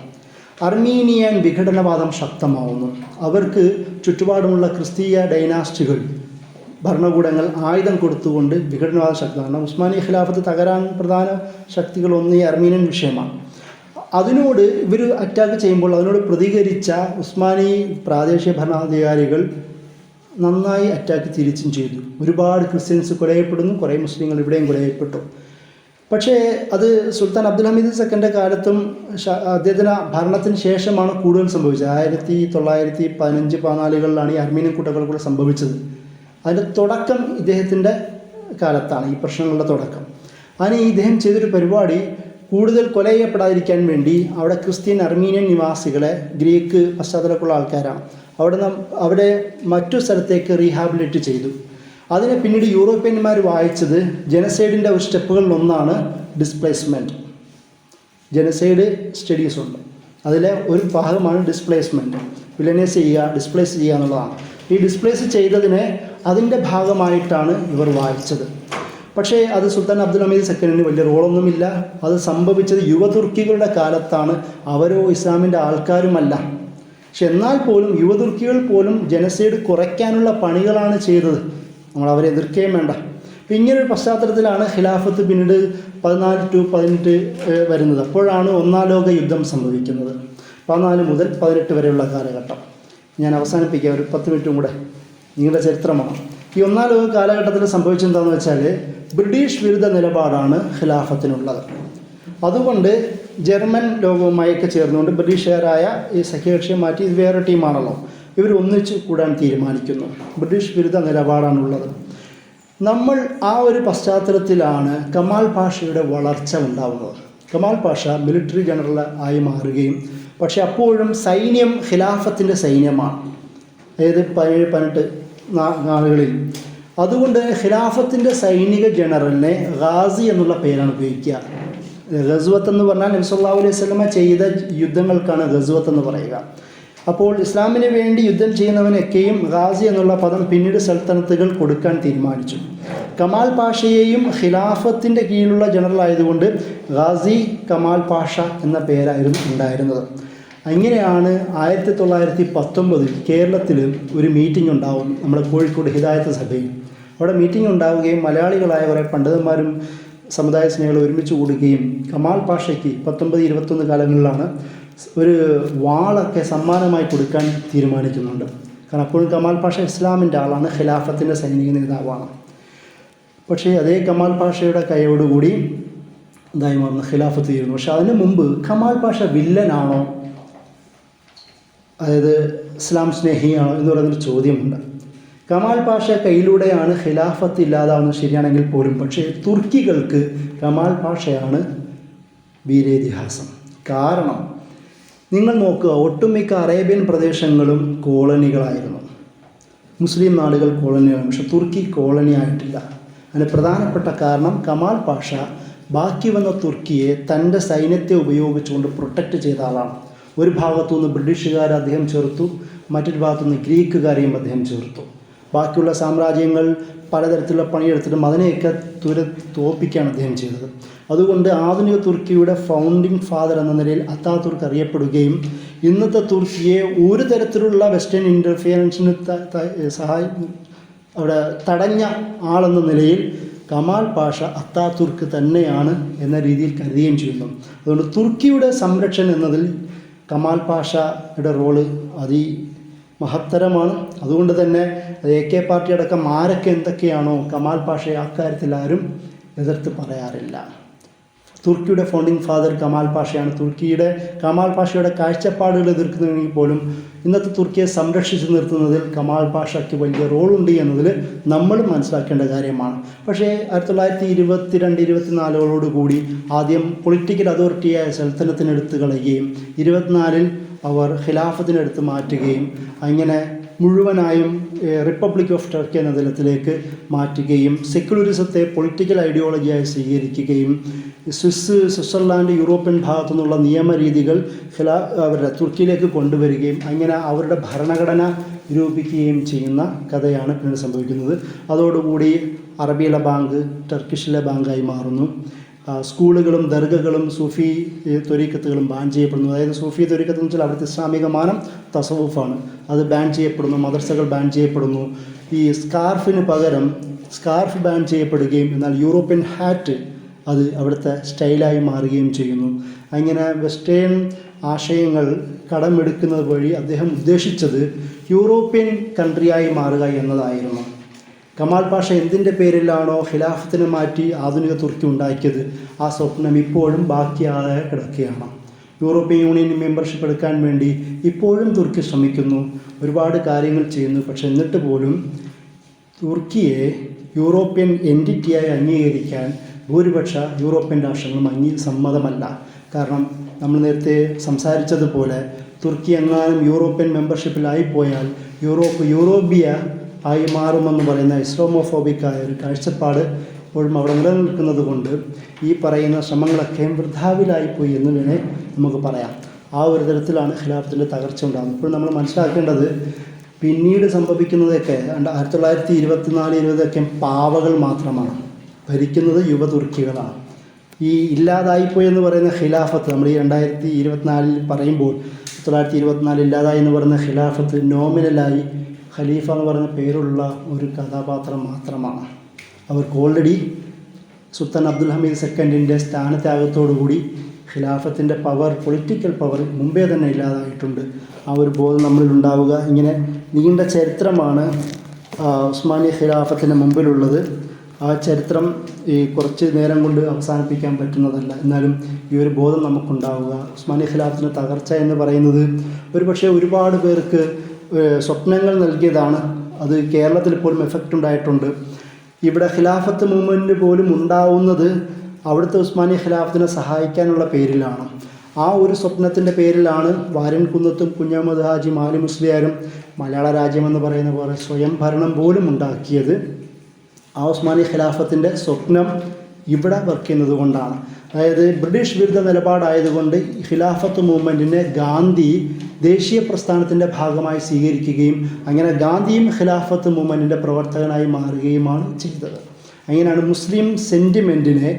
അർമീനിയൻ വിഘടനവാദം ശക്തമാവുന്നു. അവർക്ക് ചുറ്റുപാടുമുള്ള ക്രിസ്തീയ ഡൈനാസ്റ്റികൾ ഭരണകൂടങ്ങൾ ആയുധം കൊടുത്തുകൊണ്ട് വിഘടനവാദം ശക്തമാണ്. ഉസ്മാനി ഖിലാഫത്ത് തകരാൻ പ്രധാന ശക്തികളൊന്ന് ഈ അർമീനിയൻ വിഷയമാണ്. അതിനോട് ഇവർ അറ്റാക്ക് ചെയ്യുമ്പോൾ അതിനോട് പ്രതികരിച്ച ഉസ്മാനി പ്രാദേശിക ഭരണാധികാരികൾ നന്നായി അറ്റാക്ക് തിരിച്ചും ചെയ്തു. ഒരുപാട് ക്രിസ്ത്യൻസ് കൊലയപ്പെടുന്നു, കുറേ മുസ്ലിങ്ങൾ ഇവിടെയും കൊലയപ്പെട്ടു. പക്ഷേ അത് സുൽത്താൻ അബ്ദുൽ ഹമീദ് സെക്കൻഡിൻ്റെ കാലത്തും അദ്ദേഹത്തിന് ഭരണത്തിന് ശേഷമാണ് കൂടുതൽ സംഭവിച്ചത്. 1915-14 ഈ അർമീനിയൻ കൂട്ടക്കൊല സംഭവിച്ചത്. അതിൻ്റെ തുടക്കം ഇദ്ദേഹത്തിൻ്റെ കാലത്താണ്, ഈ പ്രശ്നങ്ങളുടെ തുടക്കം. അതിന് ഇദ്ദേഹം ചെയ്തൊരു പരിപാടി, കൂടുതൽ കൊല ചെയ്യപ്പെടാതിരിക്കാൻ വേണ്ടി അവിടെ ക്രിസ്ത്യൻ അർമീനിയൻ നിവാസികളെ, ഗ്രീക്ക് പശ്ചാത്തലമുള്ള ആൾക്കാരാണ്, അവിടെ മറ്റു സ്ഥലത്തേക്ക് റീഹാബിലിറ്റ് ചെയ്തു. അതിനെ പിന്നീട് യൂറോപ്യന്മാർ വായിച്ചത് ജനസൈഡിൻ്റെ ഒരു സ്റ്റെപ്പുകളിലൊന്നാണ് ഡിസ്പ്ലേസ്മെൻറ്റ്. ജനസൈഡ് സ്റ്റഡീസ് ഉണ്ട്, അതിലെ ഒരു ഭാഗമാണ് ഡിസ്പ്ലേസ്മെൻറ്റ്. വില്ലനൈസ് ചെയ്യുക, ഡിസ്പ്ലേസ് ചെയ്യുക എന്നുള്ളതാണ്. ഈ ഡിസ്പ്ലേസ് ചെയ്തതിനെ അതിൻ്റെ ഭാഗമായിട്ടാണ് ഇവർ വായിച്ചത്. പക്ഷേ അത് സുൽത്താൻ അബ്ദുൽ ഹമീദ് സെക്കൻഡിന് വലിയ റോളൊന്നുമില്ല. അത് സംഭവിച്ചത് യുവതുർക്കികളുടെ കാലത്താണ്. അവരോ ഇസ്ലാമിൻ്റെ ആൾക്കാരുമല്ല. പക്ഷെ എന്നാൽ പോലും യുവതുർക്കികൾ പോലും ജനസൈഡ് കുറയ്ക്കാനുള്ള പണികളാണ് ചെയ്തത്. നമ്മൾ അവരെ എതിർക്കുകയും വേണ്ട. അപ്പം ഇങ്ങനൊരു പശ്ചാത്തലത്തിലാണ് ഖിലാഫത്ത് പിന്നീട് 14-18 വരുന്നത്. അപ്പോഴാണ് ഒന്നാം ലോക യുദ്ധം സംഭവിക്കുന്നത്. 14 മുതൽ 18 വരെയുള്ള കാലഘട്ടം. ഞാൻ അവസാനിപ്പിക്കുക, ഒരു 10 മിനിറ്റും കൂടെ. നിങ്ങളുടെ ചരിത്രമാണ്. ഈ ഒന്നാം ലോക കാലഘട്ടത്തിൽ സംഭവിച്ചെന്താണെന്ന് വെച്ചാൽ ബ്രിട്ടീഷ് വിരുദ്ധ നിലപാടാണ് ഖിലാഫത്തിനുള്ളത്. അതുകൊണ്ട് ജർമ്മൻ ലോകവുമായൊക്കെ ചേർന്നുകൊണ്ട് ബ്രിട്ടീഷുകാരായ ഈ സഖ്യകക്ഷിയെ മാറ്റി, ഇത് വേറെ ടീമാണല്ലോ, ഇവർ ഒന്നിച്ച് കൂടാൻ തീരുമാനിക്കുന്നു. ബ്രിട്ടീഷ് വിരുദ്ധ നിലപാടാണുള്ളത്. നമ്മൾ ആ ഒരു പശ്ചാത്തലത്തിലാണ് കമാൽ പാഷയുടെ വളർച്ച ഉണ്ടാവുന്നത്. കമാൽ പാഷ മിലിറ്ററി ജനറൽ ആയി മാറുകയും, പക്ഷെ അപ്പോഴും സൈന്യം ഖിലാഫത്തിൻ്റെ സൈന്യമാണ്, അതായത് 17-18 നാളുകളിൽ. അതുകൊണ്ട് ഖിലാഫത്തിൻ്റെ സൈനിക ജനറലിനെ ഗാസി എന്നുള്ള പേരാണ് ഉപയോഗിക്കുക. ഗസ്വത്ത് എന്ന് പറഞ്ഞാൽ നബി സല്ലല്ലാഹു അലൈഹി വസല്ലമ ചെയ്ത യുദ്ധങ്ങൾക്കാണ് ഗസ്വത്ത് എന്ന് പറയുക. അപ്പോൾ ഇസ്ലാമിന് വേണ്ടി യുദ്ധം ചെയ്യുന്നവനൊക്കെയും ഗാസി എന്നുള്ള പദം പിന്നീട് സൽത്തനത്തുകൾ കൊടുക്കാൻ തീരുമാനിച്ചു. കമാൽ പാഷയെയും ഖിലാഫത്തിൻ്റെ കീഴിലുള്ള ജനറൽ ആയതുകൊണ്ട് ഗാസി കമാൽ പാഷ എന്ന പേരായിരുന്നു ഉണ്ടായിരുന്നത്. അങ്ങനെയാണ് 1919 കേരളത്തിൽ ഒരു മീറ്റിംഗ് ഉണ്ടാവും, നമ്മുടെ കോഴിക്കോട് ഹിദായത്ത് സഭയിൽ. അവിടെ മീറ്റിംഗ് ഉണ്ടാവുകയും മലയാളികളായ കുറേ പണ്ഡിതന്മാരും സമുദായ സ്നേഹികളും ഒരുമിച്ച് കൂടുകയും കമാൽ പാഷയ്ക്ക് 1921 കാലങ്ങളിലാണ് ഒരു വാളൊക്കെ സമ്മാനമായി കൊടുക്കാൻ തീരുമാനിക്കുന്നുണ്ട്. കാരണം അപ്പോഴും കമാൽ പാഷ ഇസ്ലാമിൻ്റെ ആളാണ്, ഖിലാഫത്തിൻ്റെ സൈനിക നേതാവാണ്. പക്ഷേ അതേ കമാൽ പാഷയുടെ കൈയോടുകൂടി ഇതായി മാറുന്ന ഖിലാഫത്ത് തീരുന്നു. പക്ഷെ അതിനു മുമ്പ് കമാൽ പാഷ വില്ലനാണോ, അതായത് ഇസ്ലാം സ്നേഹിയാണോ എന്ന് പറയുന്നൊരു ചോദ്യമുണ്ട്. കമാൽ പാഷ കയ്യിലൂടെയാണ് ഖിലാഫത്ത് ഇല്ലാതാവുന്നത് ശരിയാണെങ്കിൽ പോലും, പക്ഷേ തുർക്കികൾക്ക് കമാൽ പാഷയാണ് വീരേതിഹാസം. കാരണം നിങ്ങൾ നോക്കുക, ഒട്ടുമിക്ക അറേബ്യൻ പ്രദേശങ്ങളും കോളനികളായിരുന്നു. മുസ്ലിം നാടുകൾ കോളനികളാണ്, പക്ഷെ തുർക്കി കോളനി ആയിട്ടില്ല. അതിന് പ്രധാനപ്പെട്ട കാരണം കമാൽ പാഷ ബാക്കി വന്ന തുർക്കിയെ തൻ്റെ സൈന്യത്തെ ഉപയോഗിച്ചുകൊണ്ട് പ്രൊട്ടക്റ്റ് ചെയ്ത ആളാണ്. ഒരു ഭാഗത്തുനിന്ന് ബ്രിട്ടീഷുകാരെ അദ്ദേഹം ചേർത്തു, മറ്റൊരു ഭാഗത്തുനിന്ന് ഗ്രീക്കുകാരെയും അദ്ദേഹം ചേർത്തു. ബാക്കിയുള്ള സാമ്രാജ്യങ്ങൾ പലതരത്തിലുള്ള പണിയെടുത്തിട്ടും അതിനെയൊക്കെ തോൽപ്പിക്കുകയാണ് അദ്ദേഹം ചെയ്തത്. അതുകൊണ്ട് ആധുനിക തുർക്കിയുടെ ഫൗണ്ടിങ് ഫാദർ എന്ന നിലയിൽ അത്താതുർക്ക് അറിയപ്പെടുകയും ഇന്നത്തെ തുർക്കിയെ ഒരു തരത്തിലുള്ള വെസ്റ്റേൺ ഇൻ്റർഫിയറൻസിന് അവിടെ തടഞ്ഞ ആളെന്ന നിലയിൽ കമാൽ പാഷ അത്താതുർക്ക് തന്നെയാണ് എന്ന രീതിയിൽ കരുതുകയും ചെയ്യുന്നു. അതുകൊണ്ട് തുർക്കിയുടെ സംരക്ഷണം എന്നതിൽ കമാൽ പാഷയുടെ റോള് മഹത്തരമാണ്. അതുകൊണ്ട് തന്നെ AK പാർട്ടി അടക്കം ആരൊക്കെ എന്തൊക്കെയാണോ കമാൽ പാഷയെ അക്കാര്യത്തിൽ ആരും എതിർത്ത് പറയാറില്ല. തുർക്കിയുടെ ഫൗണ്ടിങ് ഫാദർ കമാൽ പാഷയാണ്. കമാൽ പാഷയുടെ കാഴ്ചപ്പാടുകൾ എതിർക്കുന്നുണ്ടെങ്കിൽ പോലും ഇന്നത്തെ തുർക്കിയെ സംരക്ഷിച്ചു നിർത്തുന്നതിൽ കമാൽ പാഷയ്ക്ക് വലിയ റോളുണ്ട് എന്നതിൽ നമ്മൾ മനസ്സിലാക്കേണ്ട കാര്യമാണ്. പക്ഷേ 1922-24 ആദ്യം പൊളിറ്റിക്കൽ അതോറിറ്റിയായ സൽത്തനത്തിനെടുത്ത് കളയുകയും 24 അവർ ഖിലാഫത്തിനെടുത്ത് മാറ്റുകയും അങ്ങനെ മുഴുവനായും റിപ്പബ്ലിക് ഓഫ് ടർക്കി എന്ന തലത്തിലേക്ക് മാറ്റുകയും സെക്യുലറിസത്തെ പൊളിറ്റിക്കൽ ഐഡിയോളജിയായി സ്വീകരിക്കുകയും സ്വിറ്റ്സർലാൻഡ് യൂറോപ്യൻ ഭാഗത്തു നിന്നുള്ള നിയമരീതികൾ അവരുടെ തുർക്കിയിലേക്ക് കൊണ്ടുവരികയും അങ്ങനെ അവരുടെ ഭരണഘടന രൂപിക്കുകയും ചെയ്യുന്ന കഥയാണ് പിന്നീട് സംഭവിക്കുന്നത്. അതോടുകൂടി അറബിയിലെ ബാങ്ക് ടർക്കിഷിലെ ബാങ്കായി മാറുന്നു. സ്കൂളുകളും ദർഗകളും സൂഫി ത്വരീക്കത്തുകളും ബാൻ ചെയ്യപ്പെടുന്നു. അതായത് സൂഫി ത്വരീക്കത്ത് എന്ന് വെച്ചാൽ അവിടുത്തെ ഇസ്ലാമിക മാനം തസവുഫാണ്, അത് ബാൻ ചെയ്യപ്പെടുന്നു. മദർസകൾ ബാൻ ചെയ്യപ്പെടുന്നു. ഈ സ്കാർഫിന് പകരം സ്കാർഫ് ബാൻ ചെയ്യപ്പെടുകയും എന്നാൽ യൂറോപ്യൻ ഹാറ്റ് അത് അവിടുത്തെ സ്റ്റൈലായി മാറുകയും ചെയ്യുന്നു. അങ്ങനെ വെസ്റ്റേൺ ആശയങ്ങൾ കടമെടുക്കുന്നത് വഴി അദ്ദേഹം ഉദ്ദേശിച്ചത് യൂറോപ്യൻ കൺട്രിയായി മാറുക എന്നതായിരുന്നു. കമാൽ പാഷ എന്തിൻ്റെ പേരിലാണോ ഖിലാഫത്തിനെ മാറ്റി ആധുനിക തുർക്കി ഉണ്ടാക്കിയത്, ആ സ്വപ്നം ഇപ്പോഴും ബാക്കിയാതെ കിടക്കുകയാണ്. യൂറോപ്യൻ യൂണിയൻ മെമ്പർഷിപ്പ് എടുക്കാൻ വേണ്ടി ഇപ്പോഴും തുർക്കി ശ്രമിക്കുന്നു, ഒരുപാട് കാര്യങ്ങൾ ചെയ്യുന്നു. പക്ഷെ എന്നിട്ട് പോലും തുർക്കിയെ യൂറോപ്യൻ എൻറ്റിറ്റിയായി അംഗീകരിക്കാൻ ഭൂരിപക്ഷ യൂറോപ്യൻ രാഷ്ട്രങ്ങളും സമ്മതമല്ല. കാരണം നമ്മൾ നേരത്തെ സംസാരിച്ചതുപോലെ തുർക്കി എങ്ങാനും യൂറോപ്യൻ മെമ്പർഷിപ്പിലായിപ്പോയാൽ യൂറോബിയ ആയി മാറുമെന്ന് പറയുന്ന ഇസ്ലാമോഫോബിക്കായ ഒരു കാഴ്ചപ്പാട് ഇപ്പോഴും അവിടെ നിലനിൽക്കുന്നത് കൊണ്ട് ഈ പറയുന്ന ശ്രമങ്ങളൊക്കെ വൃഥാവിലായിപ്പോയി എന്ന് വേണേ നമുക്ക് പറയാം. ആ ഒരു തരത്തിലാണ് ഖിലാഫത്തിൻ്റെ തകർച്ച ഉണ്ടാകുന്നത്. ഇപ്പോൾ നമ്മൾ മനസ്സിലാക്കേണ്ടത് പിന്നീട് സംഭവിക്കുന്നതൊക്കെ 1924-20 പാവകൾ മാത്രമാണ്, ഭരിക്കുന്നത് യുവതുർക്കികളാണ്. ഈ ഇല്ലാതായിപ്പോയി എന്ന് പറയുന്ന ഖിലാഫത്ത് നമ്മൾ ഈ 2024 പറയുമ്പോൾ 1924 ഇല്ലാതായി എന്ന് പറയുന്ന ഖിലാഫത്ത് നോമിനലായി ഖലീഫ എന്ന് പറയുന്ന പേരുള്ള ഒരു കഥാപാത്രം മാത്രമാണ്. അവർക്ക് ഓൾറെഡി സുൽത്താൻ അബ്ദുൽ ഹമീദ് സെക്കൻഡിൻ്റെ സ്ഥാനത്യാഗത്തോടുകൂടി ഖിലാഫത്തിൻ്റെ പവർ, പൊളിറ്റിക്കൽ പവർ മുമ്പേ തന്നെ ഇല്ലാതായിട്ടുണ്ട്. ആ ഒരു ബോധം നമ്മളിലുണ്ടാവുക. ഇങ്ങനെ നീണ്ട ചരിത്രമാണ് ഉസ്മാനി ഖിലാഫത്തിന് മുമ്പിലുള്ളത്. ആ ചരിത്രം ഈ കുറച്ച് നേരം കൊണ്ട് അവസാനിപ്പിക്കാൻ പറ്റുന്നതല്ല. എന്നാലും ഈ ഒരു ബോധം നമുക്കുണ്ടാവുക. ഉസ്മാനി ഖിലാഫത്തിൻ്റെ തകർച്ച എന്ന് പറയുന്നത് ഒരുപക്ഷെ ഒരുപാട് പേർക്ക് സ്വപ്നങ്ങൾ നൽകിയതാണ്. അത് കേരളത്തിൽ പോലും എഫക്റ്റ് ഉണ്ടായിട്ടുണ്ട്. ഇവിടെ ഖിലാഫത്ത് മൂവ്മെൻറ്റ് പോലും ഉണ്ടാവുന്നത് അവിടുത്തെ ഉസ്മാനി ഖിലാഫത്തിനെ സഹായിക്കാനുള്ള പേരിലാണ്. ആ ഒരു സ്വപ്നത്തിൻ്റെ പേരിലാണ് വാര്യൻകുന്നത്തും കുഞ്ഞഹമ്മദ് ഹാജി മാലി മുസ്ലിയാരും മലയാള രാജ്യമെന്ന് പറയുന്ന പോലെ സ്വയം ഭരണം പോലും ഉണ്ടാക്കിയത്. ആ ഉസ്മാനി ഖിലാഫത്തിൻ്റെ സ്വപ്നം ഇവിടെ വർക്ക് ചെയ്യുന്നത് കൊണ്ടാണ്. അതായത് ബ്രിട്ടീഷ് വിരുദ്ധ നിലപാടായതുകൊണ്ട് ഖിലാഫത്ത് മൂവ്മെൻറ്റിനെ ഗാന്ധി ദേശീയ പ്രസ്ഥാനത്തിൻ്റെ ഭാഗമായി സ്വീകരിക്കുകയും അങ്ങനെ ഗാന്ധിയും ഖിലാഫത്ത് മൂവ്മെൻറ്റിൻ്റെ പ്രവർത്തകനായി മാറുകയുമാണ് ചെയ്തത്. അങ്ങനെയാണ് മുസ്ലിം സെൻറ്റിമെൻറ്റിനെ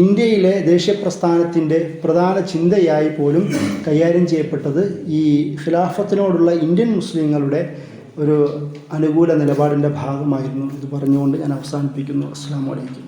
ഇന്ത്യയിലെ ദേശീയ പ്രസ്ഥാനത്തിൻ്റെ പ്രധാന ചിന്തയായി പോലും കൈകാര്യം ചെയ്യപ്പെട്ടത് ഈ ഖിലാഫത്തിനോടുള്ള ഇന്ത്യൻ മുസ്ലിങ്ങളുടെ ഒരു അനുകൂല നിലപാടിൻ്റെ ഭാഗമായിരുന്നു. ഇത് പറഞ്ഞുകൊണ്ട് ഞാൻ അവസാനിപ്പിക്കുന്നു. അസ്സലാമു അലൈക്കും.